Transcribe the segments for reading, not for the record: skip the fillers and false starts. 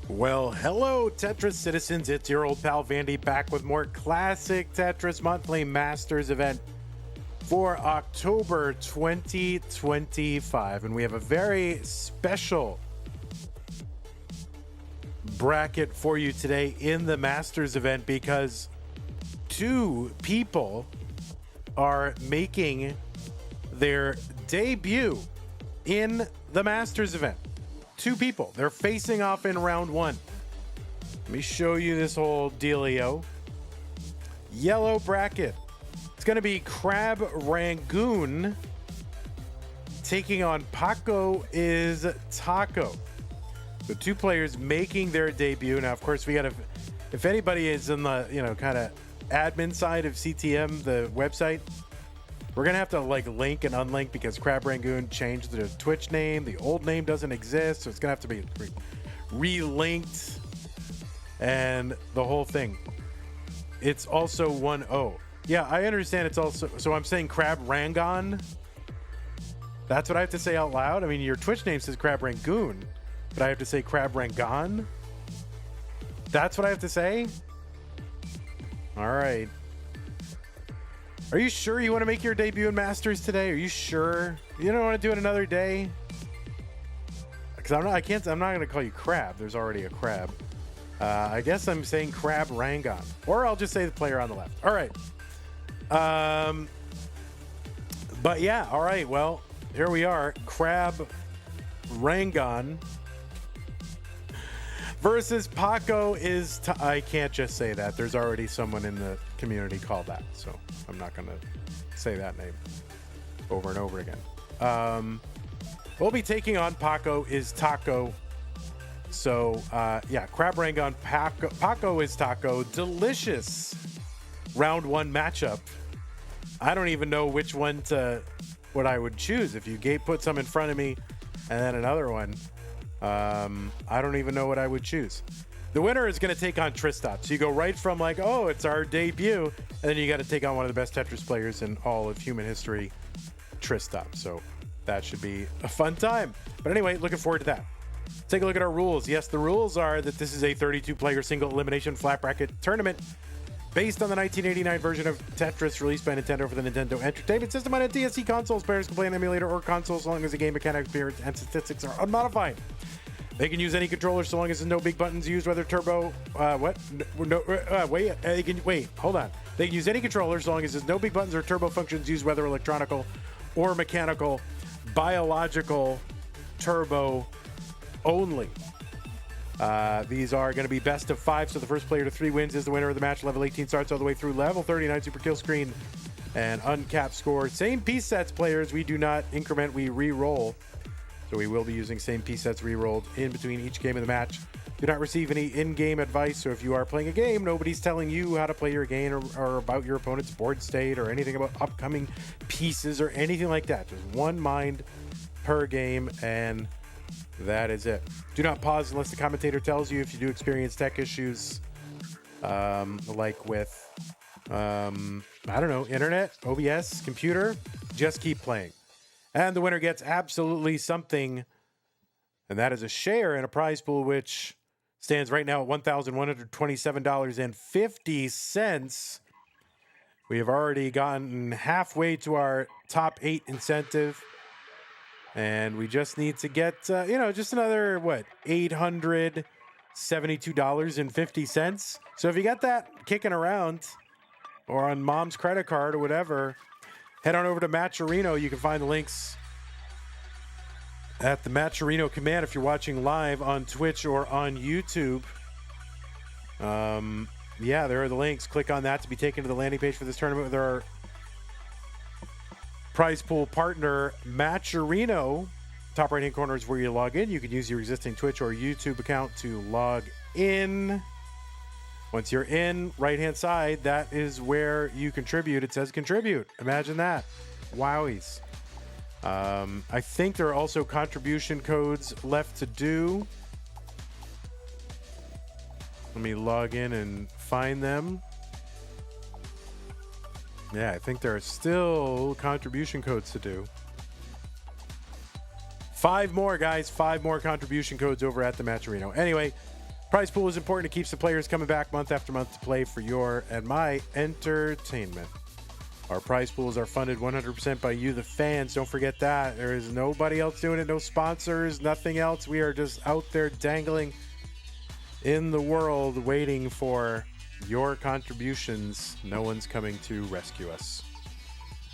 Well, hello, Tetris citizens. It's your old pal Vandy back with more classic Tetris monthly Masters event for October 2025. And we have a very special bracket for you today in the Masters event because two people are making their debut in the Masters event. Two people. They're facing off in round one. Let me show you this whole dealio. Yellow bracket. It's going to be Crabrangon taking on Pacoistaco. So two players making their debut. Now, of course, we got to, if anybody is in the, kind of admin side of CTM, the website, we're going to have to link and unlink because Crabrangon changed the Twitch name. The old name doesn't exist, so it's going to have to be relinked and the whole thing. It's also 1-0. Yeah, I understand it's also, so I'm saying Crabrangon. That's what I have to say out loud. I mean, your Twitch name says Crabrangon, but I have to say Crabrangon. That's what I have to say? All right. Are you sure you want to make your debut in Masters today? Are you sure? You don't want to do it another day? Because I'm not going to call you Crab. There's already a Crab. I guess I'm saying Crabrangon. Or I'll just say the player on the left. All right. But yeah, all right. Well, here we are. Crabrangon versus Paco is... I can't just say that. There's already someone in the community called that. So I'm not going to say that name over and over again. We'll be taking on Pacoistaco. So, yeah, Crabrangon, Pacoistaco. Delicious round one matchup. I don't even know which one what I would choose. If you put some in front of me and then another one, I don't even know what I would choose. The winner is going to take on Tristop. So you go right from oh, it's our debut, and then you got to take on one of the best Tetris players in all of human history, Tristop. So that should be a fun time. But anyway, looking forward to that. Take a look at our rules. Yes, the rules are that this is a 32-player single elimination flat bracket tournament based on the 1989 version of Tetris released by Nintendo for the Nintendo Entertainment System on a DSC consoles. Players can play an emulator or console as long as the game mechanics, appearance, and statistics are unmodified. They can use any controller so long as there's no big buttons used, whether turbo, wait, hold on. They can use any controller so long as there's no big buttons or turbo functions used, whether electronical or mechanical, biological, turbo only. These are going to be best of 5, so the first player to 3 wins is the winner of the match. Level 18 starts all the way through level 39 super kill screen and uncapped score. Same piece sets, players. We do not increment, we re-roll. So we will be using same piece sets re-rolled in between each game of the match. Do not receive any in-game advice. So if you are playing a game, nobody's telling you how to play your game or about your opponent's board state or anything about upcoming pieces or anything like that. Just one mind per game, and that is it. Do not pause unless the commentator tells you. If you do experience tech issues, like with, I don't know, internet, OBS, computer, just keep playing. And the winner gets absolutely something, and that is a share in a prize pool, which stands right now at $1,127.50. We have already gotten halfway to our top 8 incentive, and we just need to get, just another, $872.50. So if you got that kicking around or on mom's credit card or whatever, head on over to Matcherino. You can find the links at the Matcherino command if you're watching live on Twitch or on YouTube. Yeah, there are the links. Click on that to be taken to the landing page for this tournament with our prize pool partner, Matcherino. Top right-hand corner is where you log in. You can use your existing Twitch or YouTube account to log in. Once you're in, right-hand side, that is where you contribute. It says contribute. Imagine that. Wowies. I think there are also contribution codes left to do. Let me log in and find them. Yeah, I think there are still contribution codes to do. 5 more, guys. 5 more contribution codes over at the Matcherino. Anyway, prize pool is important. It keeps the players coming back month after month to play for your and my entertainment. Our prize pools are funded 100% by you, the fans. Don't forget that. There is nobody else doing it. No sponsors, nothing else. We are just out there dangling in the world waiting for your contributions. No one's coming to rescue us.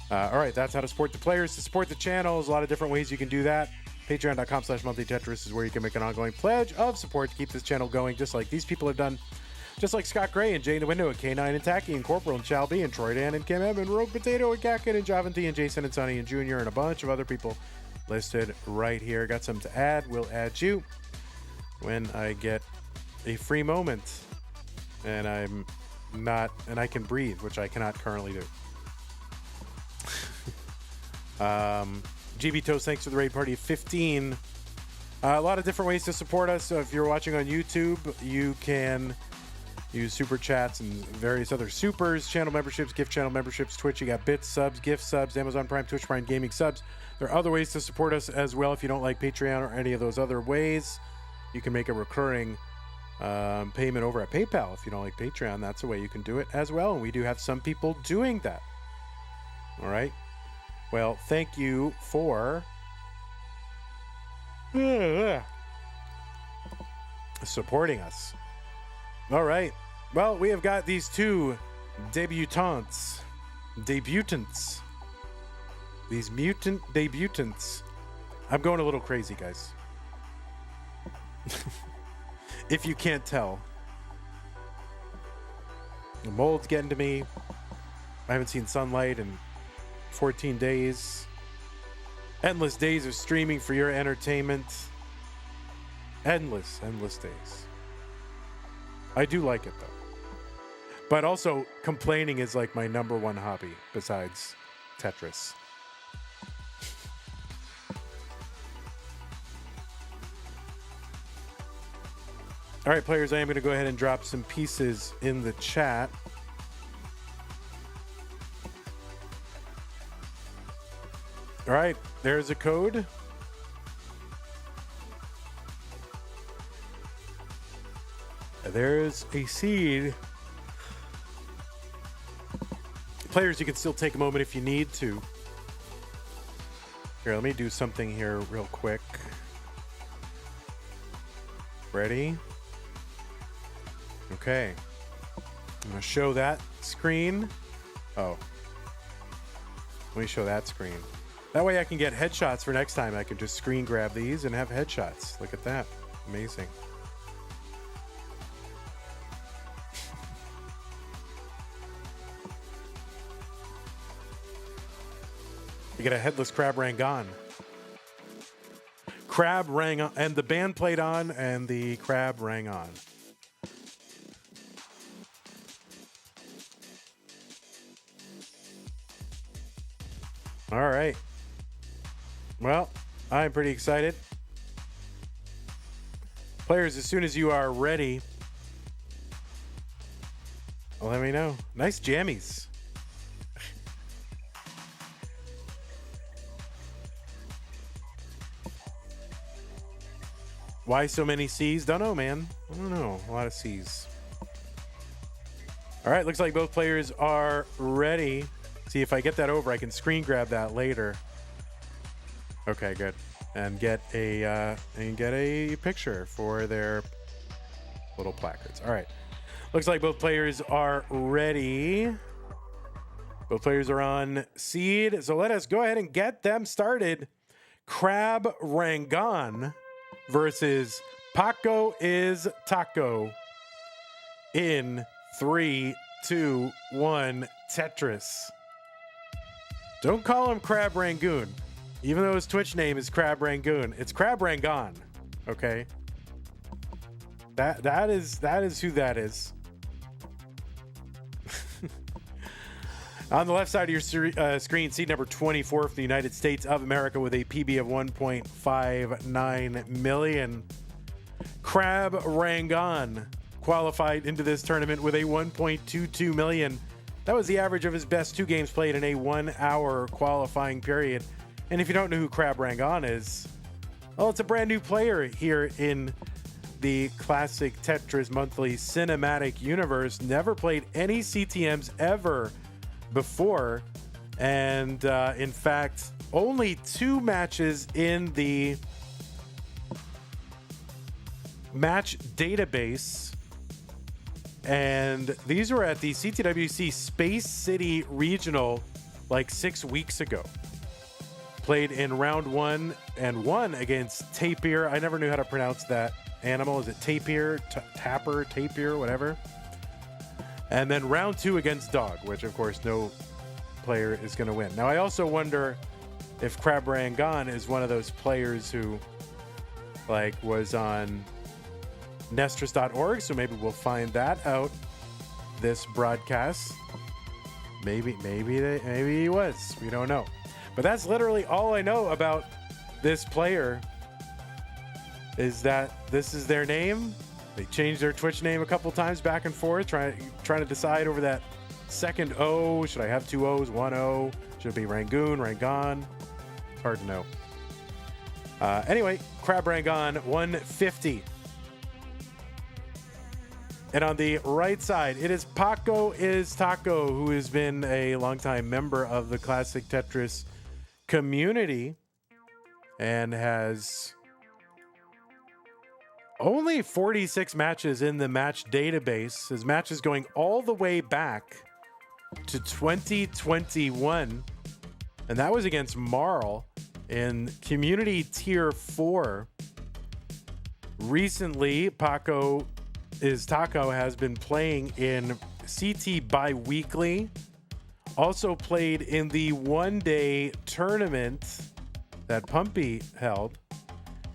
All right, that's how to support the players. To support the channel, there's a lot of different ways you can do that. Patreon.com/monthlytetris is where you can make an ongoing pledge of support to keep this channel going, just like these people have done. Just like Scott Gray and Jay in the Window and K9 and Tacky and Corporal and Chal B and Troy Dan and Kim M and Rogue Potato and Kakin and Javanti and Jason and Sonny and Junior and a bunch of other people listed right here. Got some to add. We'll add you when I get a free moment and I can breathe, which I cannot currently do. GB Toast, thanks for the raid party of 15. A lot of different ways to support us. So if you're watching on YouTube, you can use super chats and various other supers, channel memberships, gift channel memberships, Twitch. You got bits, subs, gift subs, Amazon Prime, Twitch Prime Gaming subs. There are other ways to support us as well. If you don't like Patreon or any of those other ways, you can make a recurring payment over at PayPal. If you don't like Patreon, that's a way you can do it as well. And we do have some people doing that. All right. Well, thank you for supporting us. All right. Well, we have got these 2 debutants. These mutant debutants. I'm going a little crazy, guys. If you can't tell. The mold's getting to me. I haven't seen sunlight in 14 days. Endless days of streaming for your entertainment. Endless days. I do like it, though. But also, complaining is like my number 1 hobby besides Tetris. All right, players, I am going to go ahead and drop some pieces in the chat. All right, there's a code. There's a seed. Players, you can still take a moment if you need to. Here, let me do something here real quick. Ready? Okay. I'm going to show that screen. Oh. Let me show that screen. That way I can get headshots for next time. I can just screen grab these and have headshots. Look at that. Amazing. You get a headless Crabrangon. Crabrangon. And the band played on and the crab rang on. All right. Well, I'm pretty excited. Players, as soon as you are ready, let me know. Nice jammies. Why so many C's? Don't know, man. I don't know. A lot of C's. All right, looks like both players are ready. See, if I get that over, I can screen grab that later. Okay, good. And get a picture for their little placards. All right. Looks like both players are ready. Both players are on seed. So let us go ahead and get them started. Crabrangon versus Pacoistaco in 3, 2, 1, Tetris. Don't call him Crabrangon. Even though his Twitch name is Crabrangon, it's Crabrangon. Okay? That is who that is. On the left side of your screen, seed number 24 for the United States of America with a PB of 1.59 million. Crabrangon qualified into this tournament with a 1.22 million. That was the average of his best 2 games played in a 1-hour qualifying period. And if you don't know who Crabrangon is, well, it's a brand new player here in the classic Tetris monthly cinematic universe. Never played any CTMs ever before. And in fact, only 2 matches in the match database. And these were at the CTWC Space City Regional like 6 weeks ago. Played in round 1 and won against Tapir. I never knew how to pronounce that animal. Is it Tapir? Tapir, whatever. And then round 2 against Dog, which of course no player is going to win. Now I also wonder if Crabrangon is one of those players who like was on Nestris.org, so maybe we'll find that out this broadcast. Maybe he was. We don't know. But that's literally all I know about this player, is that this is their name. They changed their Twitch name a couple times back and forth, trying to decide over that second O. Should I have 2 O's, 1 O? Should it be Rangoon, Rangon? It's hard to know. Anyway, Crabrangon 150. And on the right side, it is Pacoistaco, who has been a longtime member of the Classic Tetris community and has only 46 matches in the match database. His matches going all the way back to 2021, and that was against Marl in Community Tier 4. Recently, Pacoistaco has been playing in CT Biweekly. Also played in the one-day tournament that Pumpy held.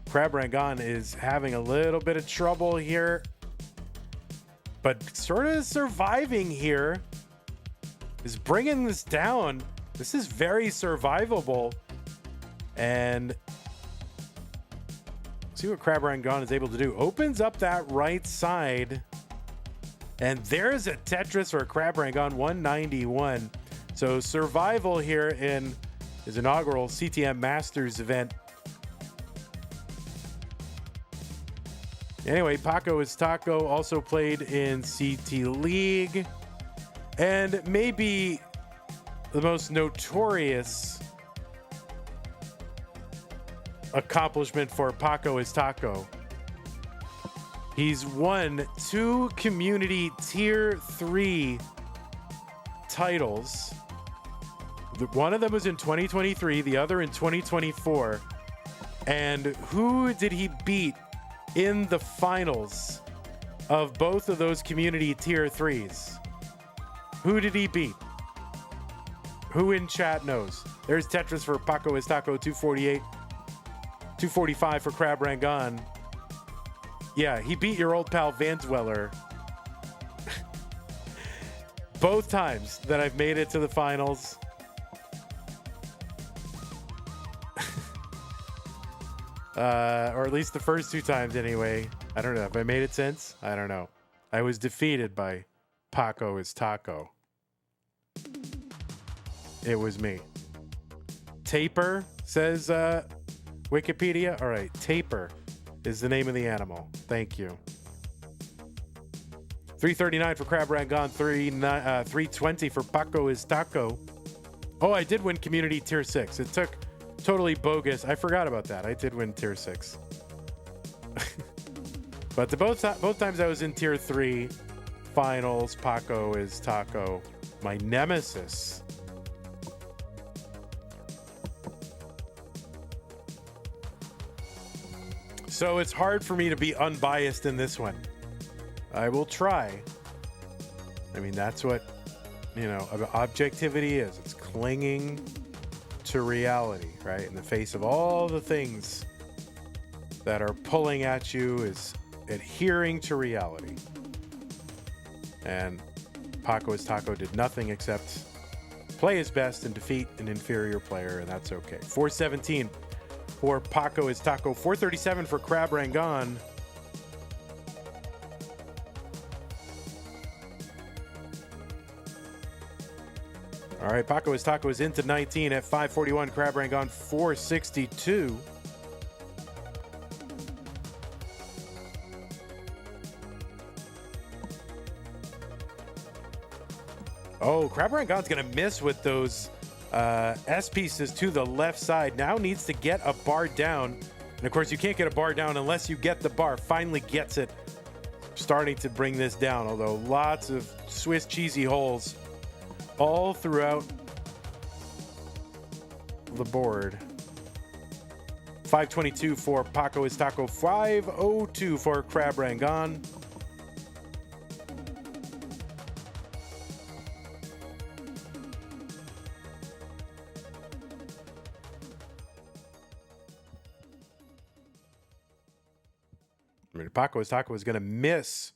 Crabrangon is having a little bit of trouble here, but sort of surviving here. Is bringing this down. This is very survivable. And see what Crabrangon is able to do. Opens up that right side. And there's a Tetris for Crabrangon, 191. So survival here in his inaugural CTM Masters event. Anyway, Pacoistaco also played in CT League. And maybe the most notorious accomplishment for Pacoistaco. He's won 2 community tier 3 titles. One of them was in 2023, the other in 2024. And who did he beat in the finals of both of those community tier 3s? Who did he beat? Who in chat knows? There's Tetris for Pacoistaco, 248. 245 for Crabrangon. Yeah, he beat your old pal Vansweller. Both times that I've made it to the finals. Or at least the first 2 times anyway. I don't know. Have I made it since? I don't know. I was defeated by Pacoistaco. It was me. Taper, says Wikipedia. All right, Taper is the name of the animal. Thank you. 339 for Crabrangon, 320 for Pacoistaco. Oh, I did win Community Tier 6. It took totally bogus. I forgot about that. I did win Tier 6. But both times I was in Tier 3 finals, Pacoistaco, my nemesis. So it's hard for me to be unbiased in this one. I will try. I mean, that's what, objectivity is. It's clinging to reality, right? In the face of all the things that are pulling at you, is adhering to reality. And Pacoistaco did nothing except play his best and defeat an inferior player, and that's okay. 417 for Pacoistaco, 437 for Crabrangon. All right, Pacoistaco is into 19 at 541. Crabrangon 462. Oh, Crabrangon's going to miss with those S pieces to the left side. Now needs to get a bar down. And of course, you can't get a bar down unless you get the bar. Finally gets it. Starting to bring this down, although lots of Swiss cheesy holes all throughout the board. 522 for Pacoistaco, 502 for Crabrangon. Pacoistaco is going to miss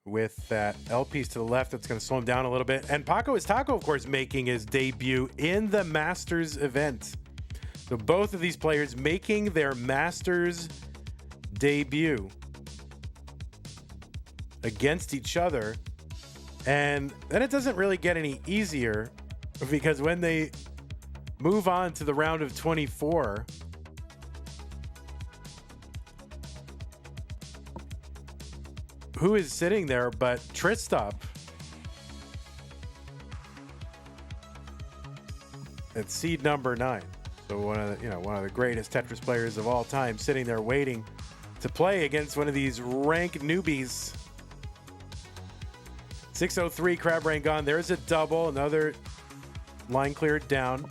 with that L piece to the left. That's going to slow him down a little bit. And Pacoistaco, of course, making his debut in the Masters event. So both of these players making their Masters debut against each other. And then it doesn't really get any easier, because when they move on to the round of 24, who is sitting there but Tristop? It's seed number 9. So one of the greatest Tetris players of all time, sitting there waiting to play against one of these rank newbies. 603 Crabrangon. There's a double, another line cleared down.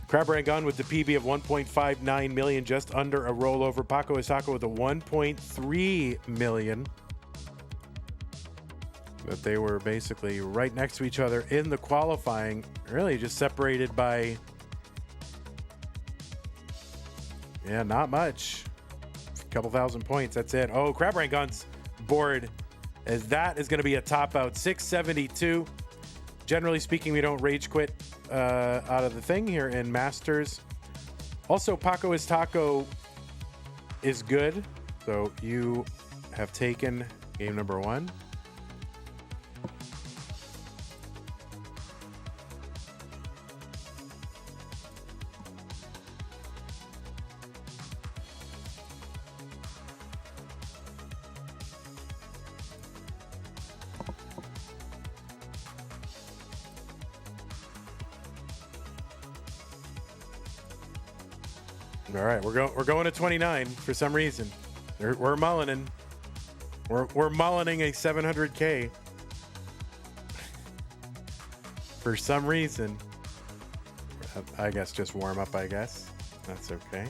Crabrangon with the PB of 1.59 million, just under a rollover. Pacoistaco with a 1.3 million. But they were basically right next to each other in the qualifying, really just separated by, not much. A couple thousand points, that's it. Oh, Crabrangon's board, as that is going to be a top out, 672. Generally speaking, we don't rage quit out of the thing here in Masters. Also, Pacoistaco is good. So you have taken game number 1. All right, we're going to 29 for some reason. We're mullining. We're mullining a 700K for some reason. I guess just warm up. I guess that's okay.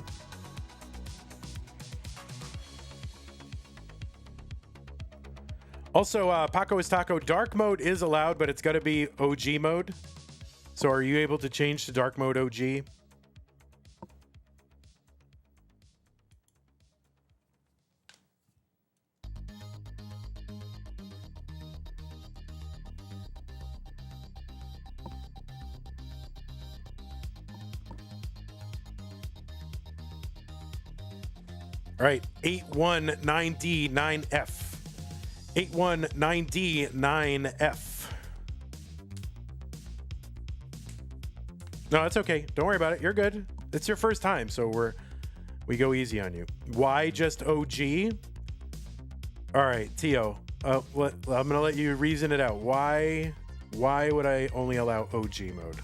Also, Pacoistaco dark mode is allowed, but it's got to be OG mode. So, are you able to change to dark mode OG? All right, 819D9F. 819D9F. No, that's okay. Don't worry about it. You're good. It's your first time, so we go easy on you. Why just OG? All right, Tio. I'm gonna let you reason it out. Why would I only allow OG mode?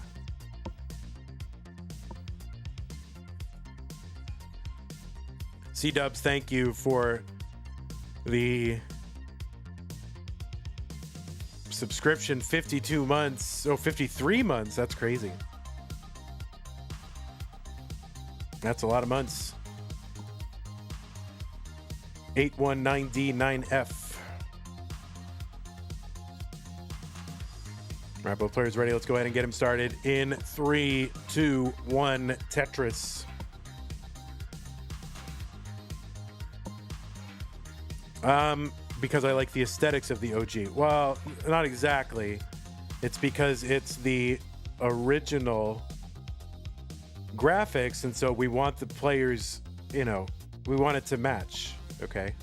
C-Dubs, thank you for the subscription. 52 months. Oh, 53 months. That's crazy. That's a lot of months. 819D9F. All right, both players ready. Let's go ahead and get him started in 3, 2, 1, Tetris. Because I like the aesthetics of the OG. Well, not exactly. It's because it's the original graphics, and so we want the players, you know, we want it to match. Okay.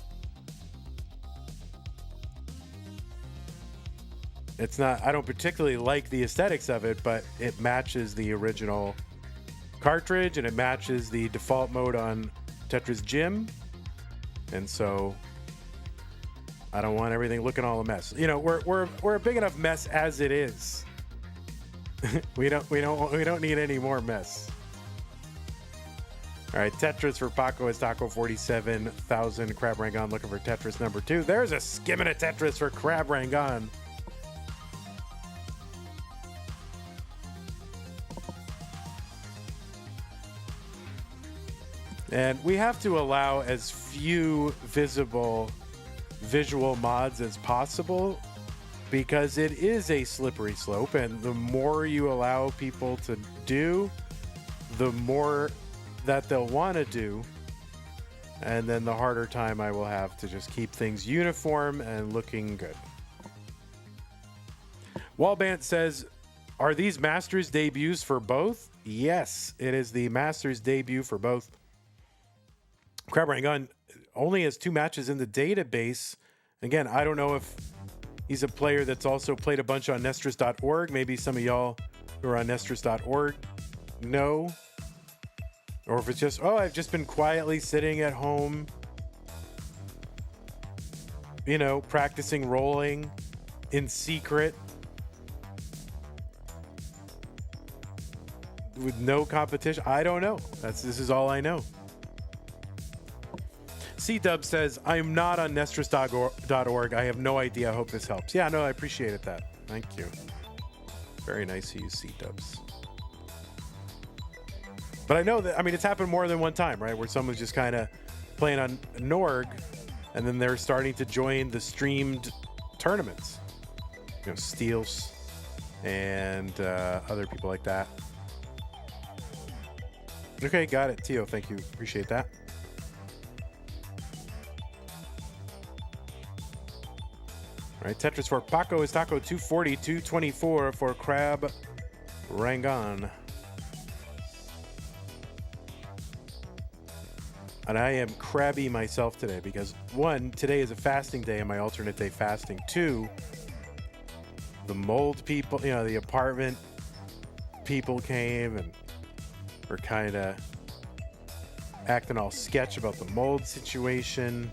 It's not, I don't particularly like the aesthetics of it, but it matches the original cartridge and it matches the default mode on Tetris Gym. And so I don't want everything looking all a mess. You know, we're a big enough mess as it is. we don't need any more mess. All right, Tetris for Pacoistaco 47,000. Crabrangon looking for Tetris number 2. There's a skimming of Tetris for Crabrangon. And we have to allow as few visual mods as possible because it is a slippery slope, and the more you allow people to do, the more that they'll want to do, and then the harder time I will have to just keep things uniform and looking good. Wallbant says, are these Masters debuts for both? Yes, it is the Masters debut for both. Crabrangon only has 2 matches in the database. Again, I don't know if he's a player that's also played a bunch on Nestris.org. Maybe some of y'all who are on Nestris.org know. Or if it's just, oh, I've just been quietly sitting at home, you know, practicing rolling in secret with no competition. I don't know. This is all I know. C-Dub says, I'm not on Nestris.org. I have no idea. I hope this helps. Yeah, no, I appreciated that. Thank you. Very nice of you, C-Dubs. But I know that, I mean, it's happened more than one time, right? Where someone's just kind of playing on Norg, and then they're starting to join the streamed tournaments. You know, Steels and other people like that. Okay, got it. Tio, thank you. Appreciate that. All right, Tetris for Pacoistaco 240, 224 for Crabrangon. And I am crabby myself today because 1, today is a fasting day and my alternate day fasting. 2, the mold people, you know, the apartment people came and were kind of acting all sketch about the mold situation.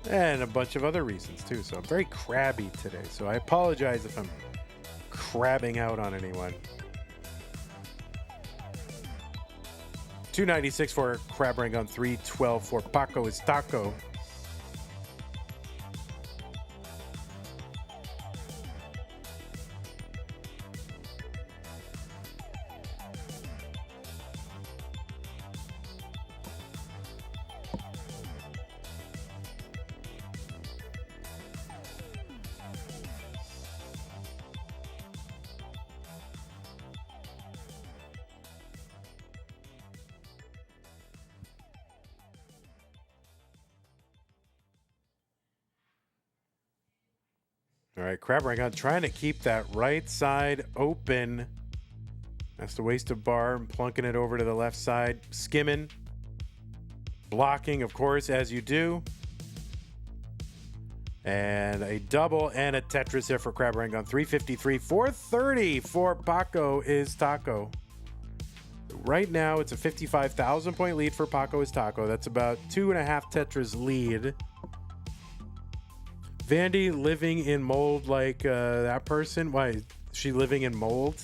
And a bunch of other reasons too. So I'm very crabby today. So I apologize if I'm crabbing out on anyone. 296 for Crabrangon, 312 for Pacoistaco. All right, Crabrangon trying to keep that right side open. Has to waste a bar and plunking it over to the left side. Skimming. Blocking, of course, as you do. And a double and a Tetris here for Crabrangon. 353, 430 for Pacoistaco. Right now, it's a 55,000 point lead for Pacoistaco. That's about 2.5 Tetris lead. Vandy living in mold like that person? Why is she living in mold?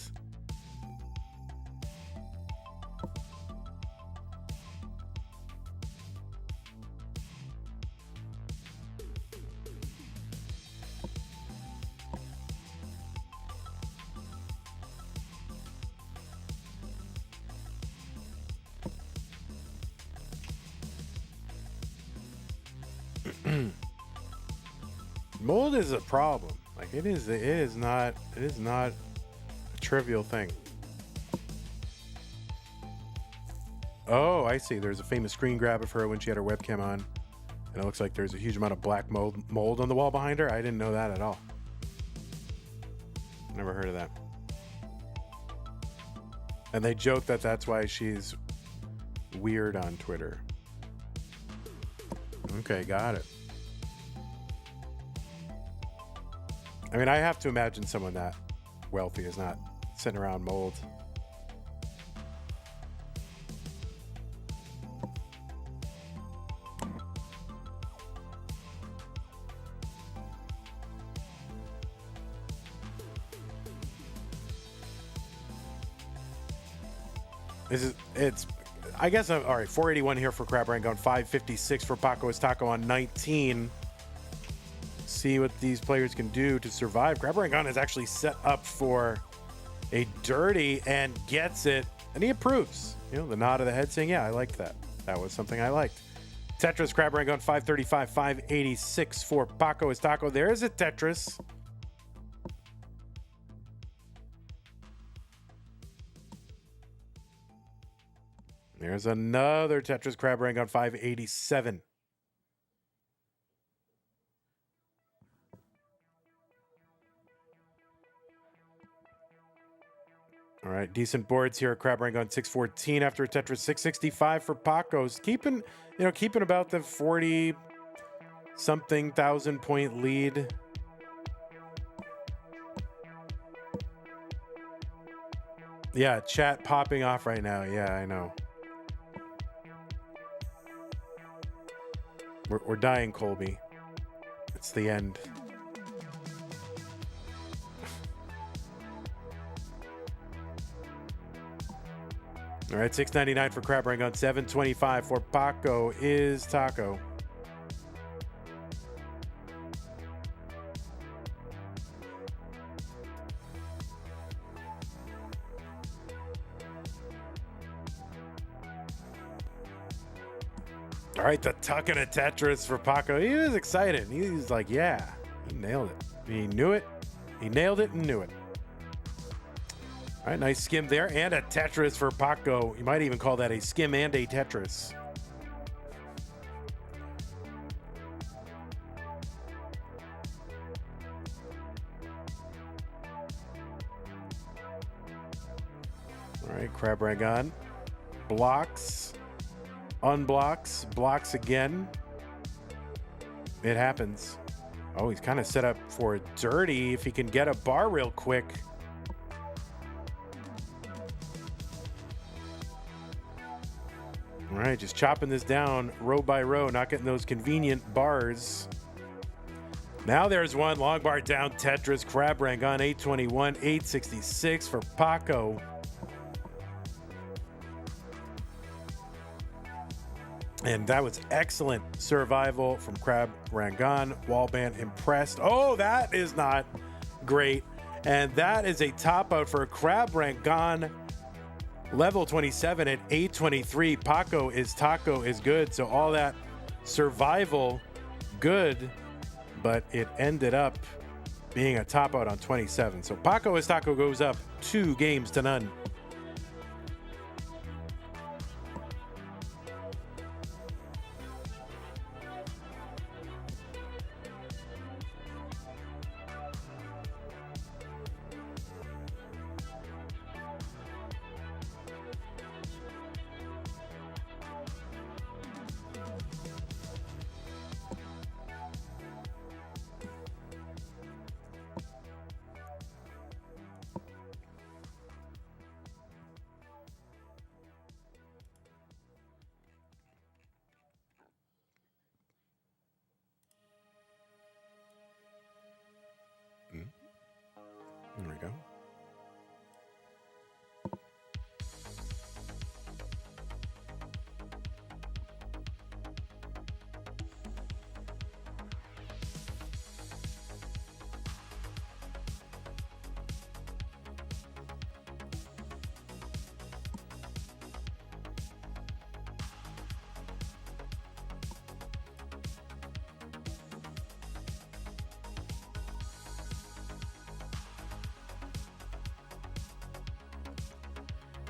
Mold is a problem. Like it is not a trivial thing. Oh, I see. There's a famous screen grab of her when she had her webcam on. And it looks like there's a huge amount of black mold on the wall behind her. I didn't know that at all. Never heard of that. And they joke that that's why she's weird on Twitter. Okay, got it. I mean, I have to imagine someone that wealthy is not sitting around mold. I guess, all right, 481 here for Crabrangon, 556 for Pacoistaco on 19. See what these players can do to survive. Crabrangon is actually set up for a dirty and gets it, and he approves. You know, the nod of the head saying, yeah, I liked that. That was something I liked. Tetris, Crabrangon, 535, 586 for Pacoistaco. There's a Tetris. There's another Tetris, Crabrangon, 587. All right, decent boards here. Crabrangon 614 after a Tetris, 665 for Pacos. Keeping about the 40-something thousand point lead. Yeah, chat popping off right now. Yeah, I know. We're dying, Colby. It's the end. All right, 699 for Crabrangon, 725 for Paco is Taco. All right, the tuck and a Tetris for Paco. He was excited. He was like, yeah, he nailed it. He knew it. He nailed it and knew it. All right, nice skim there. And a Tetris for Paco. You might even call that a skim and a Tetris. All right, Crabrangon. Blocks. Unblocks. Blocks again. It happens. Oh, he's kind of set up for dirty if he can get a bar real quick. All right, just chopping this down row by row, not getting those convenient bars. Now there's one long bar down Tetris. Crabrangon 821, 866 for Paco. And that was excellent survival from Crabrangon. Wallband impressed. Oh, that is not great. And that is a top out for Crabrangon. Level 27 at 823. Paco is Taco is good. So all that survival, good. But it ended up being a top out on 27. So Pacoistaco goes up 2-0.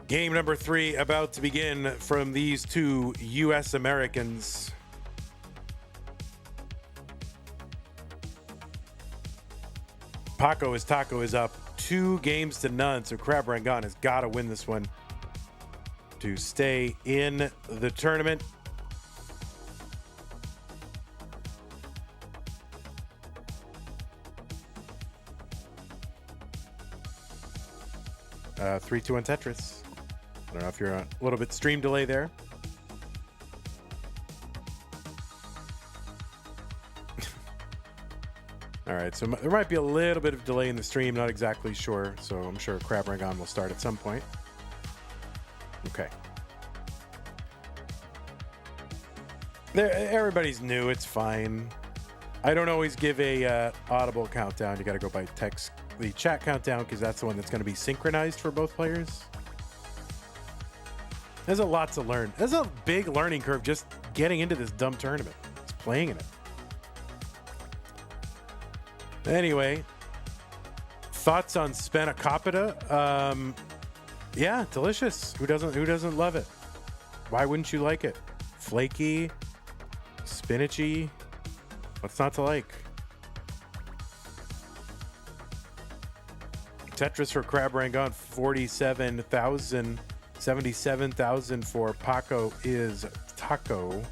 Game number 3 about to begin from these two U.S. Americans. Pacoistaco is up 2-0, so Crabrangon has got to win this one to stay in the tournament. Uh, 3-2 on Tetris. I don't know if you're a little bit stream delay there. All right, so there might be a little bit of delay in the stream, not exactly sure. So I'm sure Crabrangon will start at some point. Okay. Everybody's new, it's fine. I don't always give a audible countdown. You got to go by text, the chat countdown, because that's the one that's going to be synchronized for both players. There's a lot to learn. There's a big learning curve just getting into this dumb tournament. Just playing in it. Anyway, thoughts on spanakopita? Yeah, delicious. Who doesn't love it? Why wouldn't you like it? Flaky, spinachy. What's not to like? Tetris for Crabrangon, 47,000. 77,000 for Paco is Taco.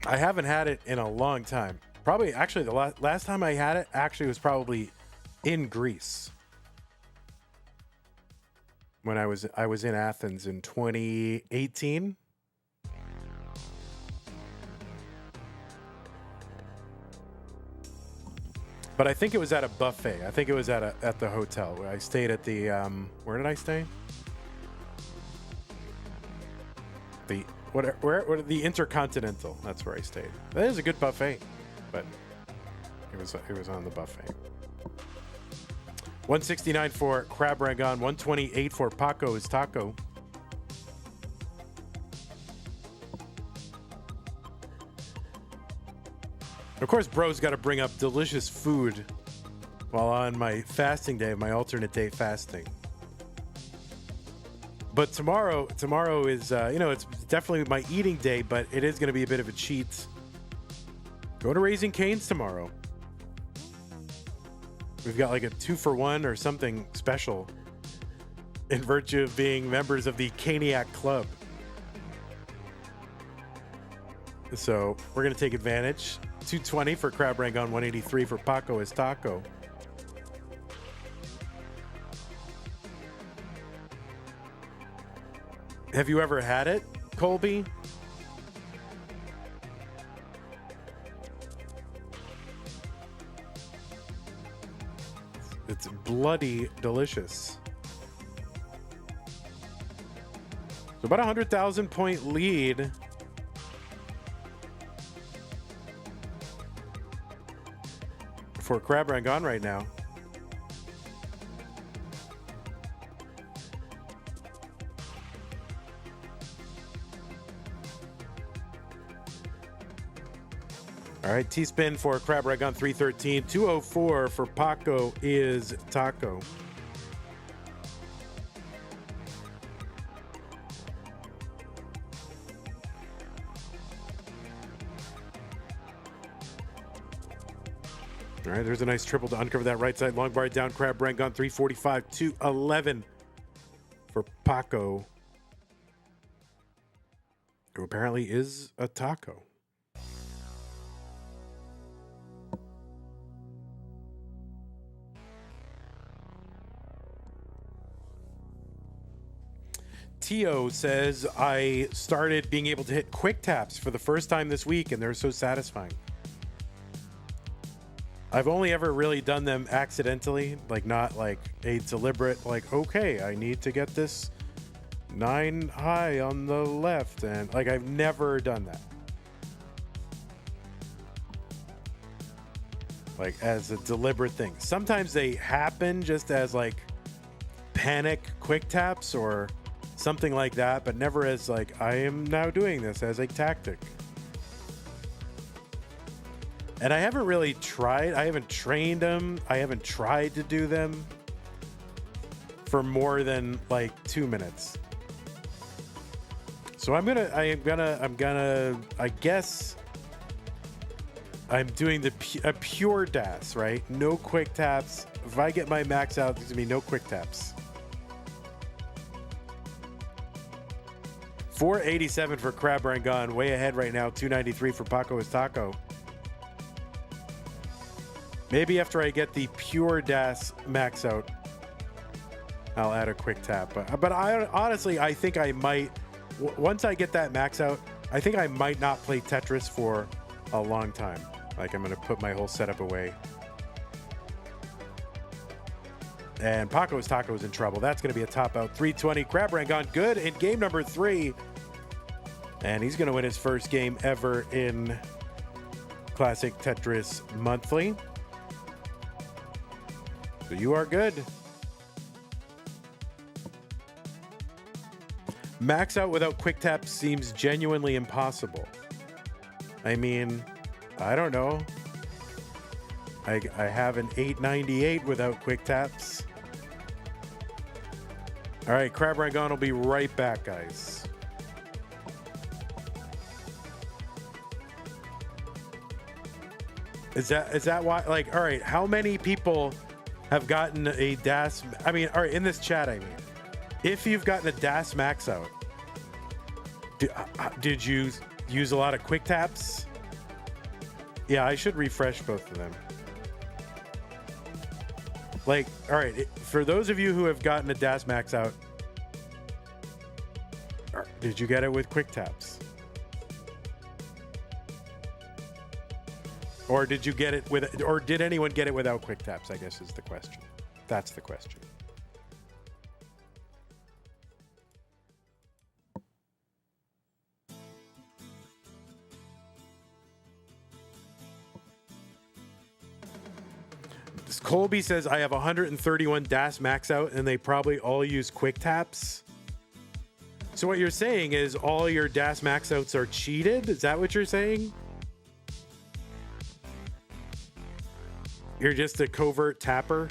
I haven't had it in a long time. Probably, actually, the last time I had it actually was probably in Greece. When I was in Athens in 2018. But I think it was at a buffet. I think it was at the hotel. I stayed at the where did I stay? Where the Intercontinental. That's where I stayed. That is a good buffet, but it was on the buffet. 169 for Crabrangon, 128 for Pacoistaco. Of course, bro's got to bring up delicious food while on my fasting day, my alternate day fasting. But tomorrow is, it's definitely my eating day, but it is going to be a bit of a cheat. Go to Raising Cane's tomorrow. We've got like a 2-for-1 or something special in virtue of being members of the Caniac Club. So we're going to take advantage. 220 for Crabrangon, 183 for Pacoistaco. Have you ever had it, Colby? It's bloody delicious. So about 100,000 point lead. For Crabrangon right now. All right, T-spin for Crabrangon, 313. 204 for Paco is Taco. All right, there's a nice triple to uncover that right side. Long bar down, Crabrangon, 345. 211 for Paco, who apparently is a taco. Tio says, I started being able to hit quick taps for the first time this week, and they're so satisfying. I've only ever really done them accidentally, like not like a deliberate, like, okay, I need to get this 9 high on the left. And like, I've never done that. like as a deliberate thing. Sometimes they happen just as like panic quick taps or something like that, but never as like, I am now doing this as a tactic. And I haven't really tried, I haven't trained them, I haven't tried to do them for more than like 2 minutes. So I guess I'm doing a pure DAS, right? No quick taps. If I get my max out, there's gonna be no quick taps. 487 for Crabrangon, way ahead right now. 293 for Pacoistaco. Maybe after I get the pure DAS max out, I'll add a quick tap. But I honestly, I think I might, once I get that max out, I think I might not play Tetris for a long time. Like I'm going to put my whole setup away. And Pacoistaco's in trouble. That's going to be a top out. 320. Crabrangon good in game number 3. And he's going to win his first game ever in Classic Tetris Monthly. So you are good. Max out without quick taps seems genuinely impossible. I mean, I don't know. I have an 898 without quick taps. All right, Crabrangon will be right back, guys. Is that why? Like, all right, how many people have gotten a DAS? I mean, all right, in this chat, I mean, if you've gotten a DAS max out, did you use a lot of quick taps? Yeah, I should refresh both of them. Like, all right, for those of you who have gotten a DAS max out, did you get it with quick taps? Or did you get it with, or did anyone get it without quick taps, I guess is the question. That's the question. Colby says, I have 131 DAS max out and they probably all use quick taps. So what you're saying is all your DAS max outs are cheated? Is that what you're saying? You're just a covert tapper?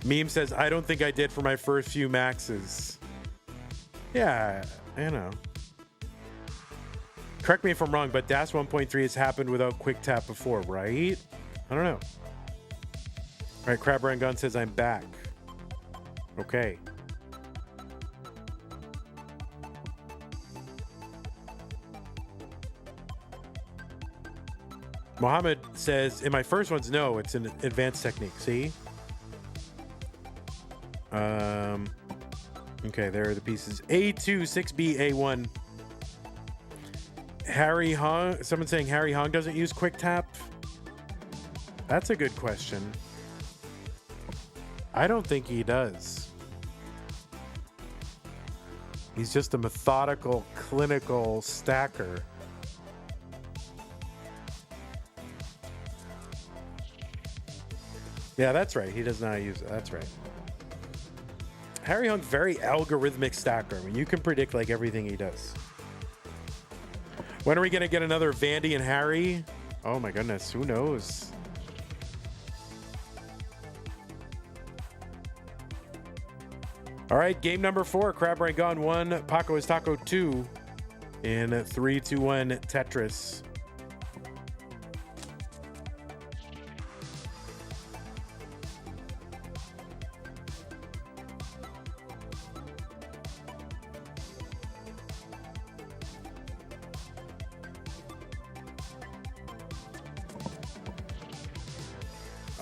Meme says, I don't think I did for my first few maxes. Yeah, I know. Correct me if I'm wrong, but DAS 1.3 has happened without quick tap before, right? I don't know. All right, Crabrangon says I'm back. Okay. Mohammed says, in my first ones, no, it's an advanced technique. See? Okay, there are the pieces. A2, 6B, A1. Harry Hong, someone saying Harry Hong doesn't use quick tap. That's a good question. I don't think he does. He's just a methodical, clinical stacker. Yeah, that's right. He does not use it. That's right. Harry Hong's very algorithmic stacker. I mean, you can predict like everything he does. When are we going to get another Vandy and Harry? Oh my goodness, who knows? All right, game number 4, Crabrangon 1, Pacoistaco 2 in 3-2-1 Tetris.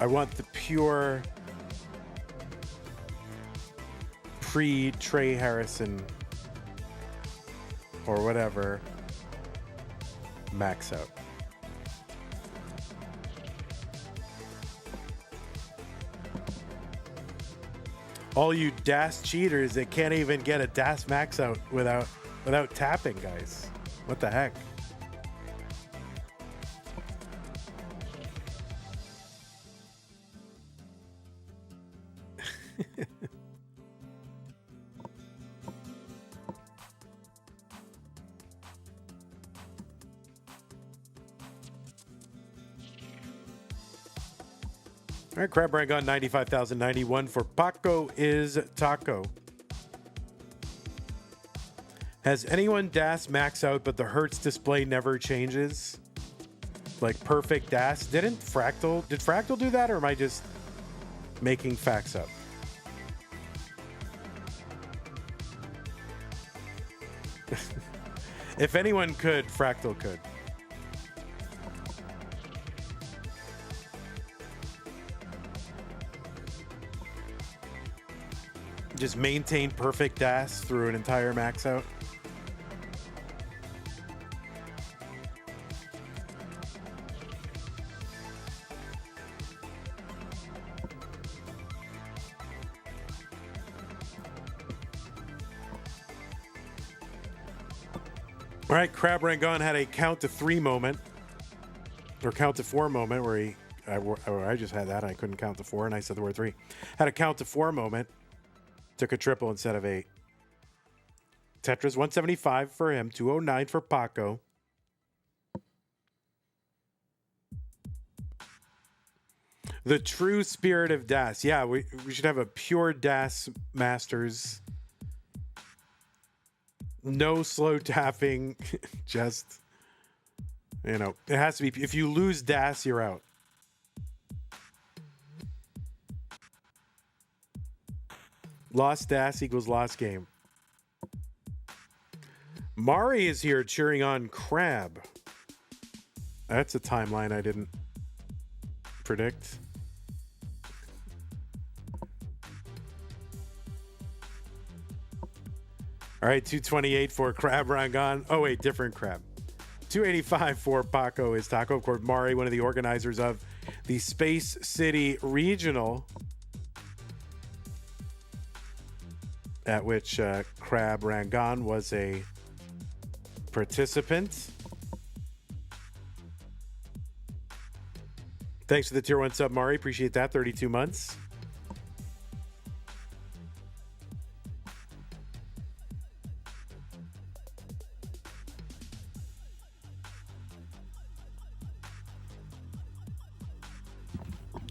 I want the pure pre-Trey Harrison or whatever max out. All you DAS cheaters that can't even get a DAS max out without tapping, guys. What the heck? All right, Crabrangon 95,091 for Paco is Taco. Has anyone DAS max out, but the Hertz display never changes? Like perfect DAS? Did Fractal do that, or am I just making facts up? If anyone could, Fractal could. Just maintain perfect DAS through an entire max out. All right, Crabrangon had a count to 3 moment, or count to 4 moment, where I just had that. I couldn't count to 4, and I said the word 3. Had a count to 4 moment. Took a triple instead of 8. Tetris 175 for him, 209 for Paco. The true spirit of DAS. Yeah, we should have a pure DAS Masters. No slow tapping. Just, it has to be. If you lose DAS, you're out. Lost DAS equals lost game. Mari is here cheering on Crab. That's a timeline I didn't predict. All right, 228 for Crabrangon. Oh, wait, different Crab. 285 for Paco is Taco. Of course, Mari, one of the organizers of the Space City Regional, at which Crabrangon was a participant. Thanks for the tier 1 sub, Mari. Appreciate that. 32 months.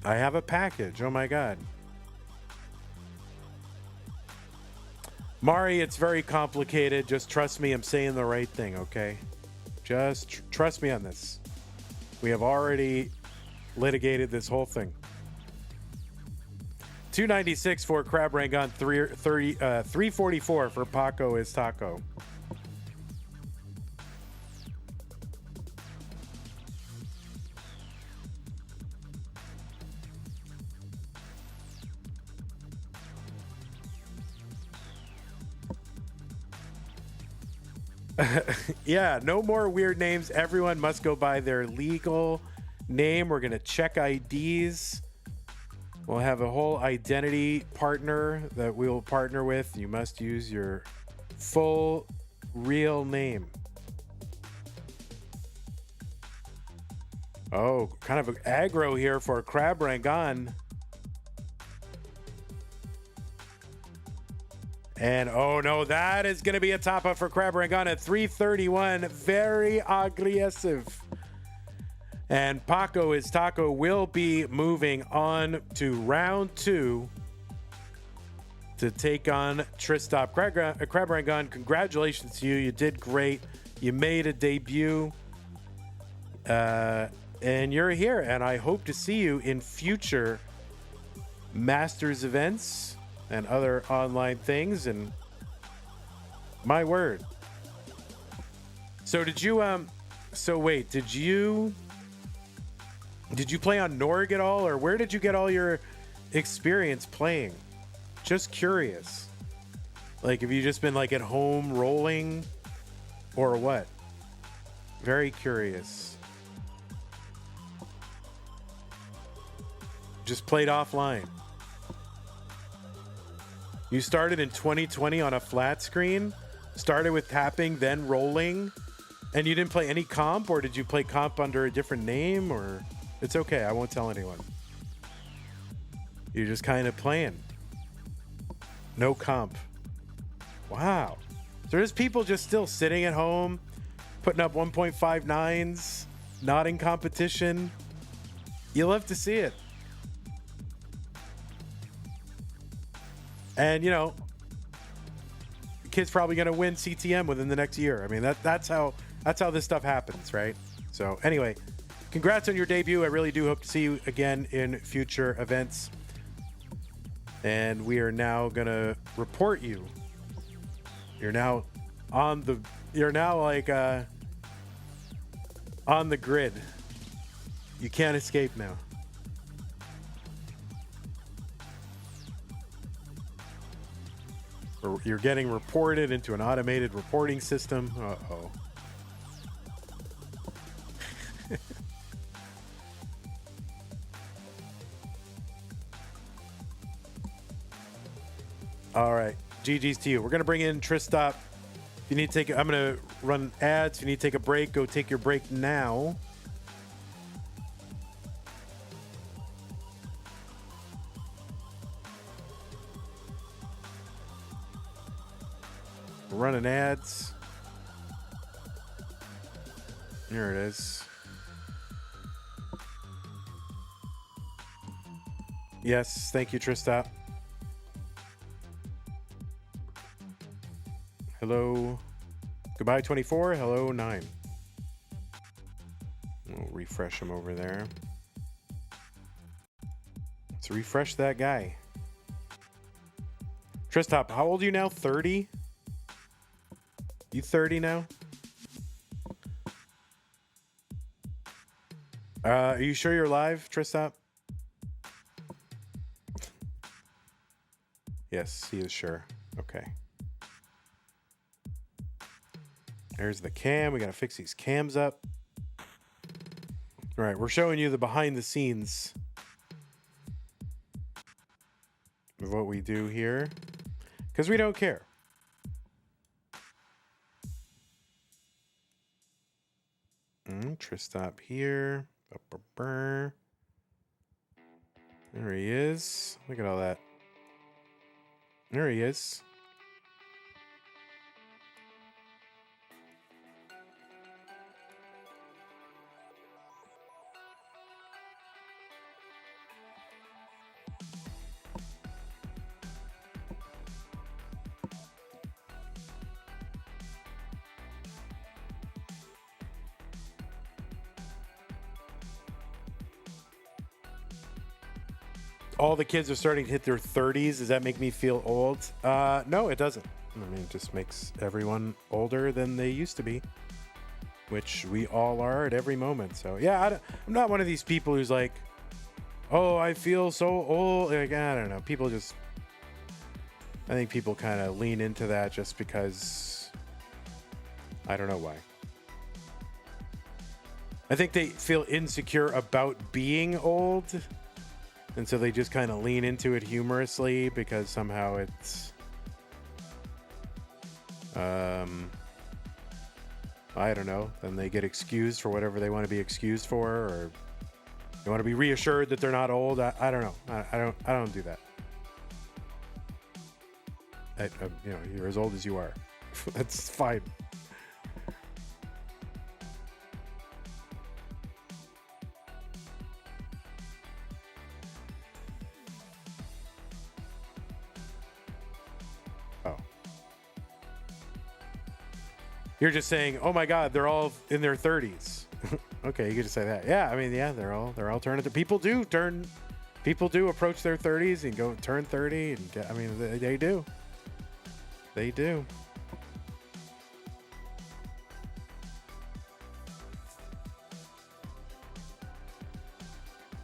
I have a package. Oh my God. Mari, it's very complicated. Just trust me, I'm saying the right thing, okay? Just trust me on this. We have already litigated this whole thing. 296 for Crabrangon, 344 for Paco is Taco. Yeah, no more weird names. Everyone must go by their legal name. We're going to check IDs. We'll have a whole identity partner that we'll partner with. You must use your full real name. Oh, kind of aggro here for Crabrangon. And oh no, that is going to be a top up for Crabrangon at 331. Very aggressive. And Paco is Taco will be moving on to round 2 to take on Tristop. Crabrangon, congratulations to you. You did great. You made a debut. And you're here. And I hope to see you in future Masters events and other online things. And my word. So did you did you play on Norg at all, or where did you get all your experience playing? Just curious. Like, have you just been like at home rolling or what? Very curious. Just played offline. You started in 2020 on a flat screen, started with tapping, then rolling, and you didn't play any comp, or did you play comp under a different name? Or it's okay, I won't tell anyone. You're just kind of playing. No comp. Wow. So there's people just still sitting at home, putting up 1.59s, not in competition. You'll love to see it. And, you know, the kid's probably going to win CTM within the next year. I mean, that's how this stuff happens, right? So anyway, congrats on your debut. I really do hope to see you again in future events. And we are now going to report you. You're now on the grid. You can't escape now. You're getting reported into an automated reporting system. Uh-oh. All right. GG's to you. We're going to bring in Tristop. If you need to take, I'm going to run ads. If you need to take a break, go take your break now. We're running ads. Here it is. Yes, thank you, Tristop. Hello. Goodbye, 24. Hello, 9. We'll refresh him over there. Let's refresh that guy. Tristop, how old are you now? 30? You 30 now? Are you sure you're live, Tristop? Yes, he is sure. Okay. There's the cam. We got to fix these cams up. All right, we're showing you the behind the scenes of what we do here because we don't care. Tristop here. There he is. Look at all that. There he is. All the kids are starting to hit their 30s. Does that make me feel old? No, it doesn't. I mean, it just makes everyone older than they used to be, which we all are at every moment. So, yeah, I'm not one of these people who's like, oh, I feel so old. Like, I don't know. I think people kind of lean into that just because I don't know why. I think they feel insecure about being old. And so they just kind of lean into it humorously because somehow it's, I don't know. Then they get excused for whatever they want to be excused for, or they want to be reassured that they're not old. I don't know. I don't do that. You know, you're as old as you are. That's fine. You're just saying, oh my God, they're all in their 30s. Okay, you could just say that. Yeah, I mean, yeah, they're all turning. People do approach their 30s and go turn 30 and get, I mean, they do. They do.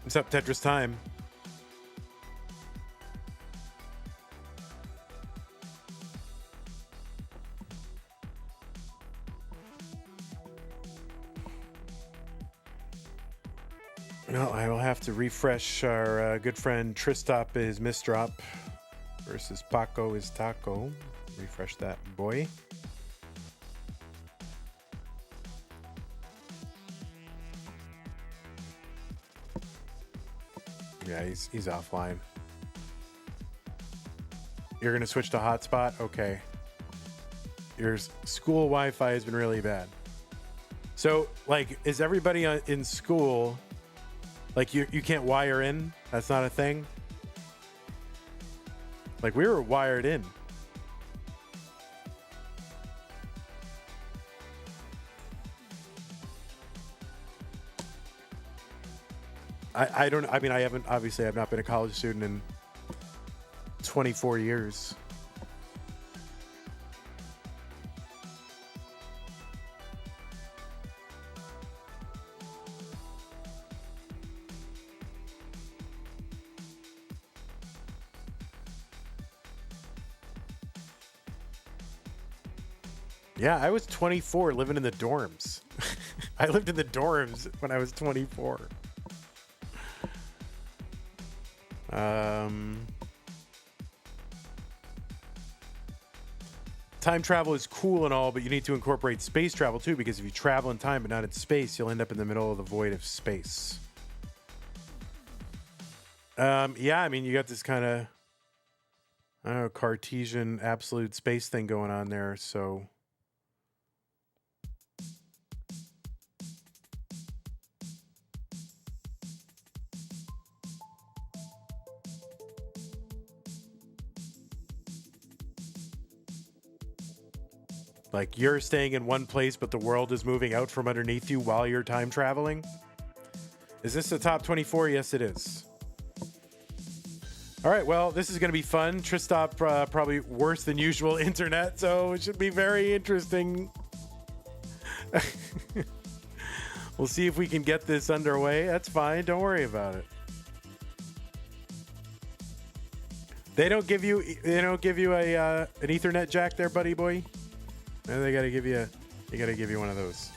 What's up, Tetris time? No, I will have to refresh our good friend Tristop his misdrop. versus Pacoistaco. Refresh that, boy. Yeah, he's offline. You're gonna switch to hotspot? Okay. Your school Wi-Fi has been really bad. So, like, is everybody in school, like, you can't wire in? That's not a thing? Like, we were wired in. I don't, I mean, I haven't, obviously, I've not been a college student in 24 years. Yeah, I was 24 living in the dorms. I lived in the dorms when I was 24. Time travel is cool and all, but you need to incorporate space travel too, because if you travel in time but not in space, you'll end up in the middle of the void of space. Yeah, I mean, you got this kind of, I don't know, Cartesian absolute space thing going on there, so... Like, you're staying in one place, but the world is moving out from underneath you while you're time traveling? Is this the top 24? Yes, it is. All right, well, this is going to be fun. Tristop, probably worse than usual internet, so it should be very interesting. We'll see if we can get this underway. That's fine. Don't worry about it. They don't give you an Ethernet jack there, buddy boy? No, they gotta give you one of those.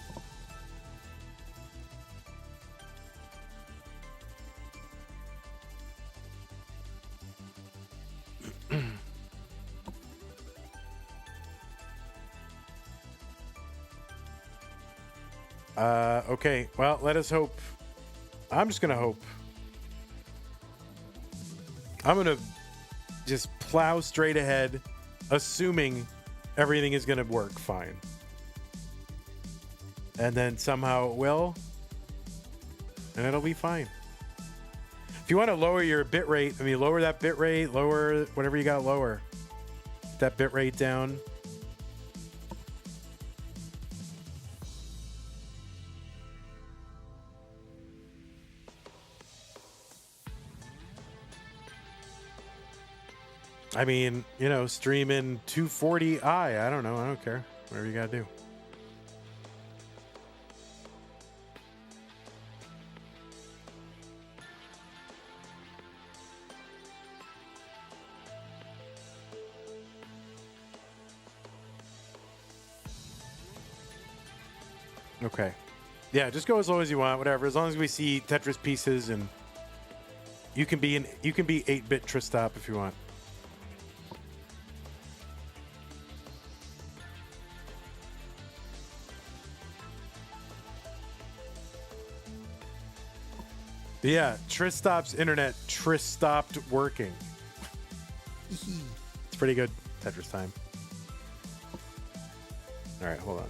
Okay, well, let us hope. I'm just gonna hope. I'm gonna just plow straight ahead, assuming everything is going to work fine. And then somehow it will. And it'll be fine. If you want to lower your bit rate, I mean, lower that bit rate, lower whatever you got lower. Get that bit rate down. I mean, you know, stream in 240i. I don't know. I don't care. Whatever you got to do. Okay. Yeah, just go as low as you want, whatever. As long as we see Tetris pieces, and you can be 8-bit Tristop if you want. Yeah, Tristop's internet stopped working. It's pretty good Tetris time. All right, hold on.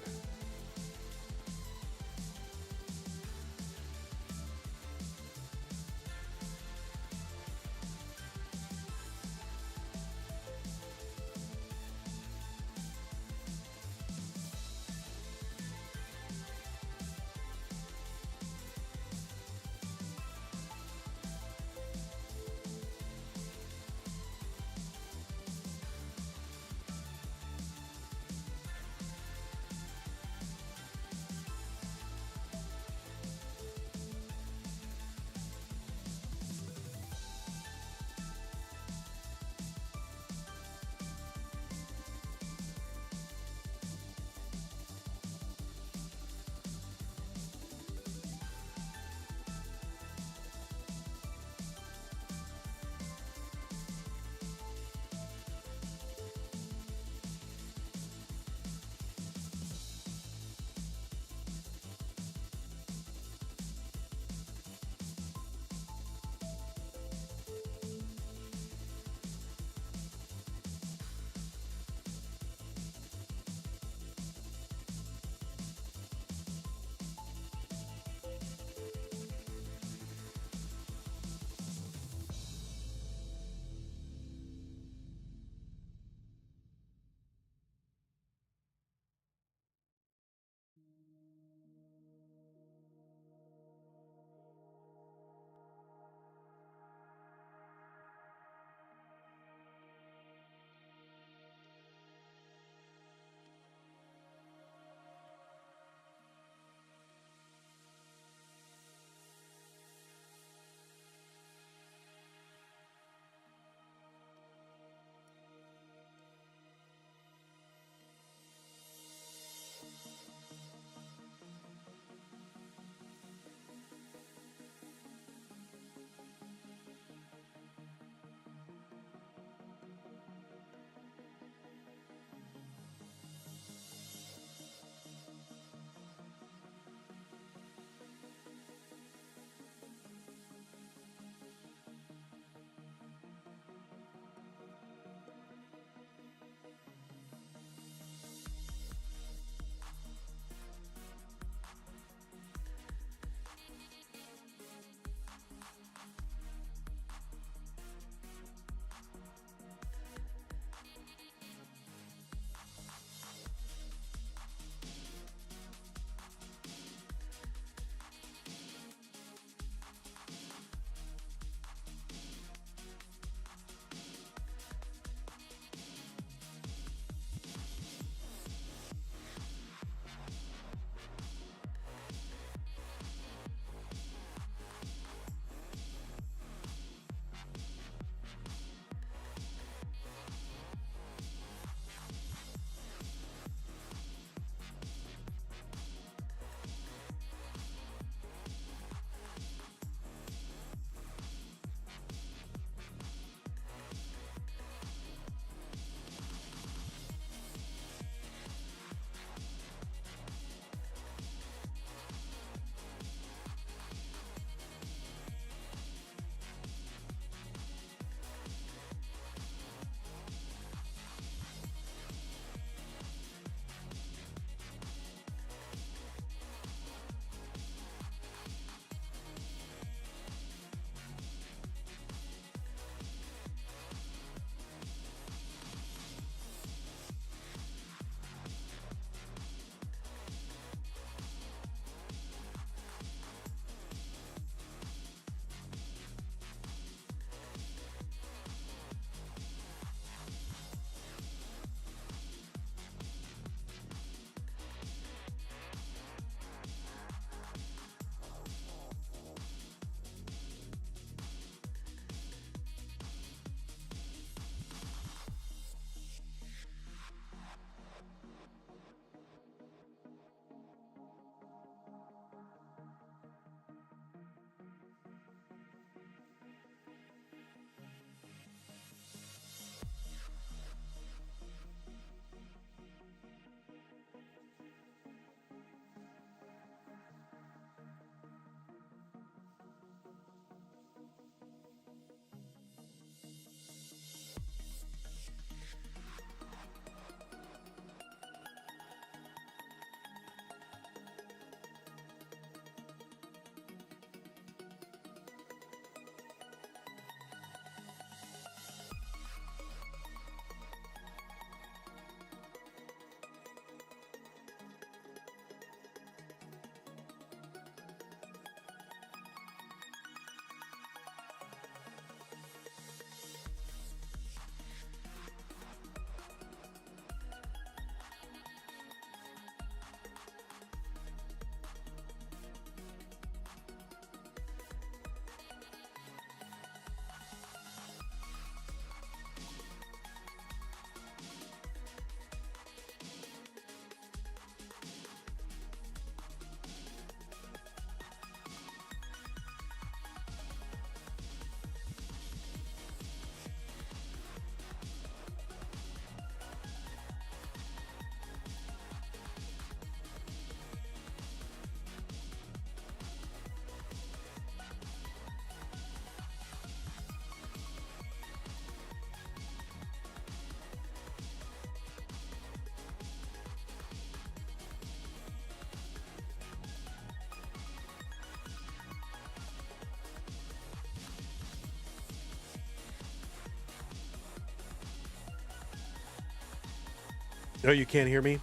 Oh, you can't hear me?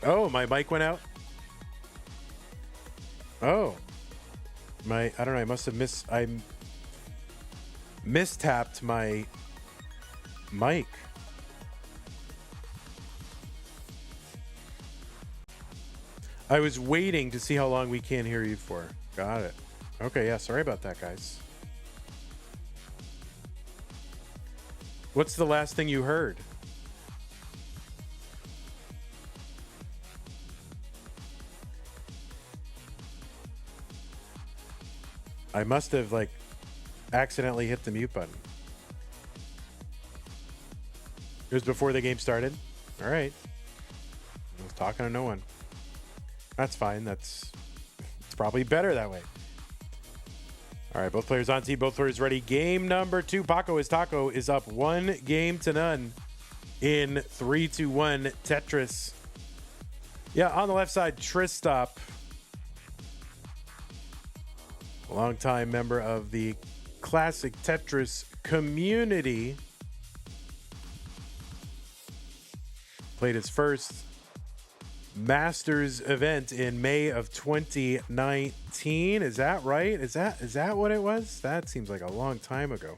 Oh, my mic went out? Oh. I don't know, I must have mistapped my mic. I was waiting to see how long we can't hear you for. Got it. Okay, yeah, sorry about that, guys. What's the last thing you heard? I must have, like, accidentally hit the mute button. It was before the game started? All right. I was talking to no one. That's fine. It's probably better that way. All right, both players on tee, both players ready. Game number 2. Pacoistaco is up 1-0 in 3-1 Tetris. Yeah, on the left side, Tristop, a longtime member of the classic Tetris community. Played his first Masters event in May of 2019. Is that right? Is that what it was? That seems like a long time ago.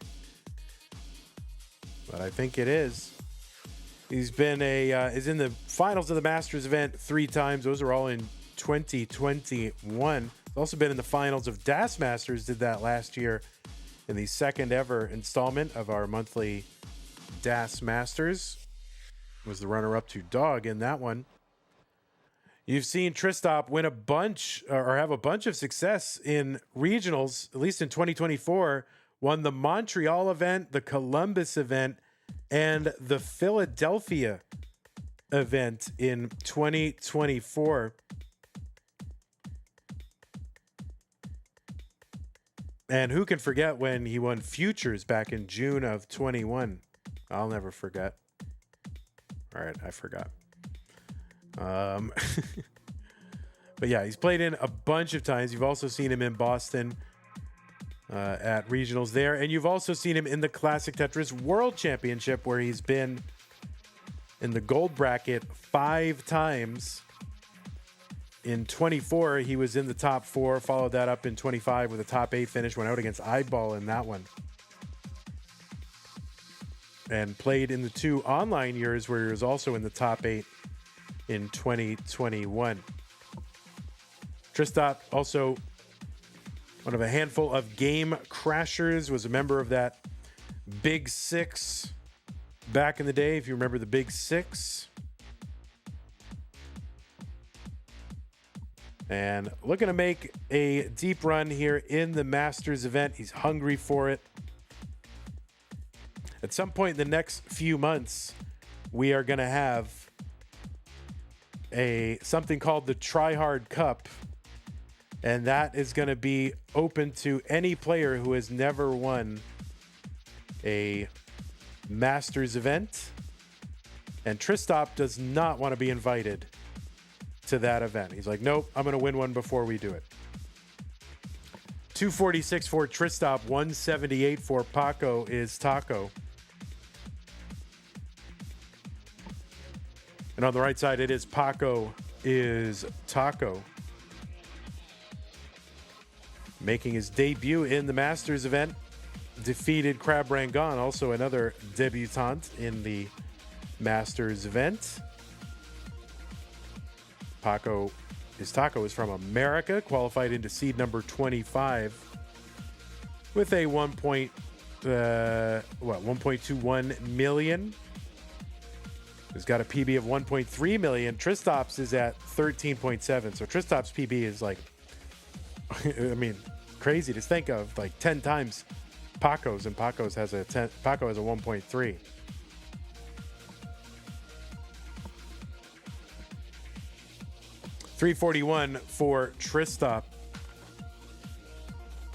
But I think it is. He's been is in the finals of the Masters event 3 times. Those are all in 2021. He's also been in the finals of Das Masters, did that last year in the second ever installment of our monthly Das Masters. Was the runner-up to Dog in that one. You've seen Tristop win a bunch or have a bunch of success in regionals, at least in 2024. Won the Montreal event, the Columbus event, and the Philadelphia event in 2024. And who can forget when he won Futures back in June of 21? I'll never forget. All right, I forgot. But yeah, he's played in a bunch of times. You've also seen him in Boston at regionals there. And you've also seen him in the Classic Tetris World Championship, where he's been in the gold bracket 5 times. In 24, he was in the top 4, followed that up in 25 with a top 8 finish, went out against Eyeball in that one. And played in the 2 online years where he was also in the top 8 in 2021. Tristop, also one of a handful of game crashers, was a member of that Big Six back in the day, if you remember the Big Six. And looking to make a deep run here in the Masters event. He's hungry for it. At some point in the next few months, we are going to have something called the Try Hard Cup. And that is going to be open to any player who has never won a Masters event. And Tristop does not want to be invited to that event. He's like, nope, I'm going to win one before we do it. 246 for Tristop, 178 for Paco is Taco. And on the right side, it is Paco is Taco. Making his debut in the Masters event. Defeated Crabrangon, also another debutant in the Masters event. Paco is Taco is from America, qualified into seed number 25 with a 1.21 million. He's got a PB of 1.3 million. Tristop's is at 13.7. So Tristop's PB is like, I mean, crazy to think of, like 10 times Paco's, and Paco has a 1.3. $341 for Tristop.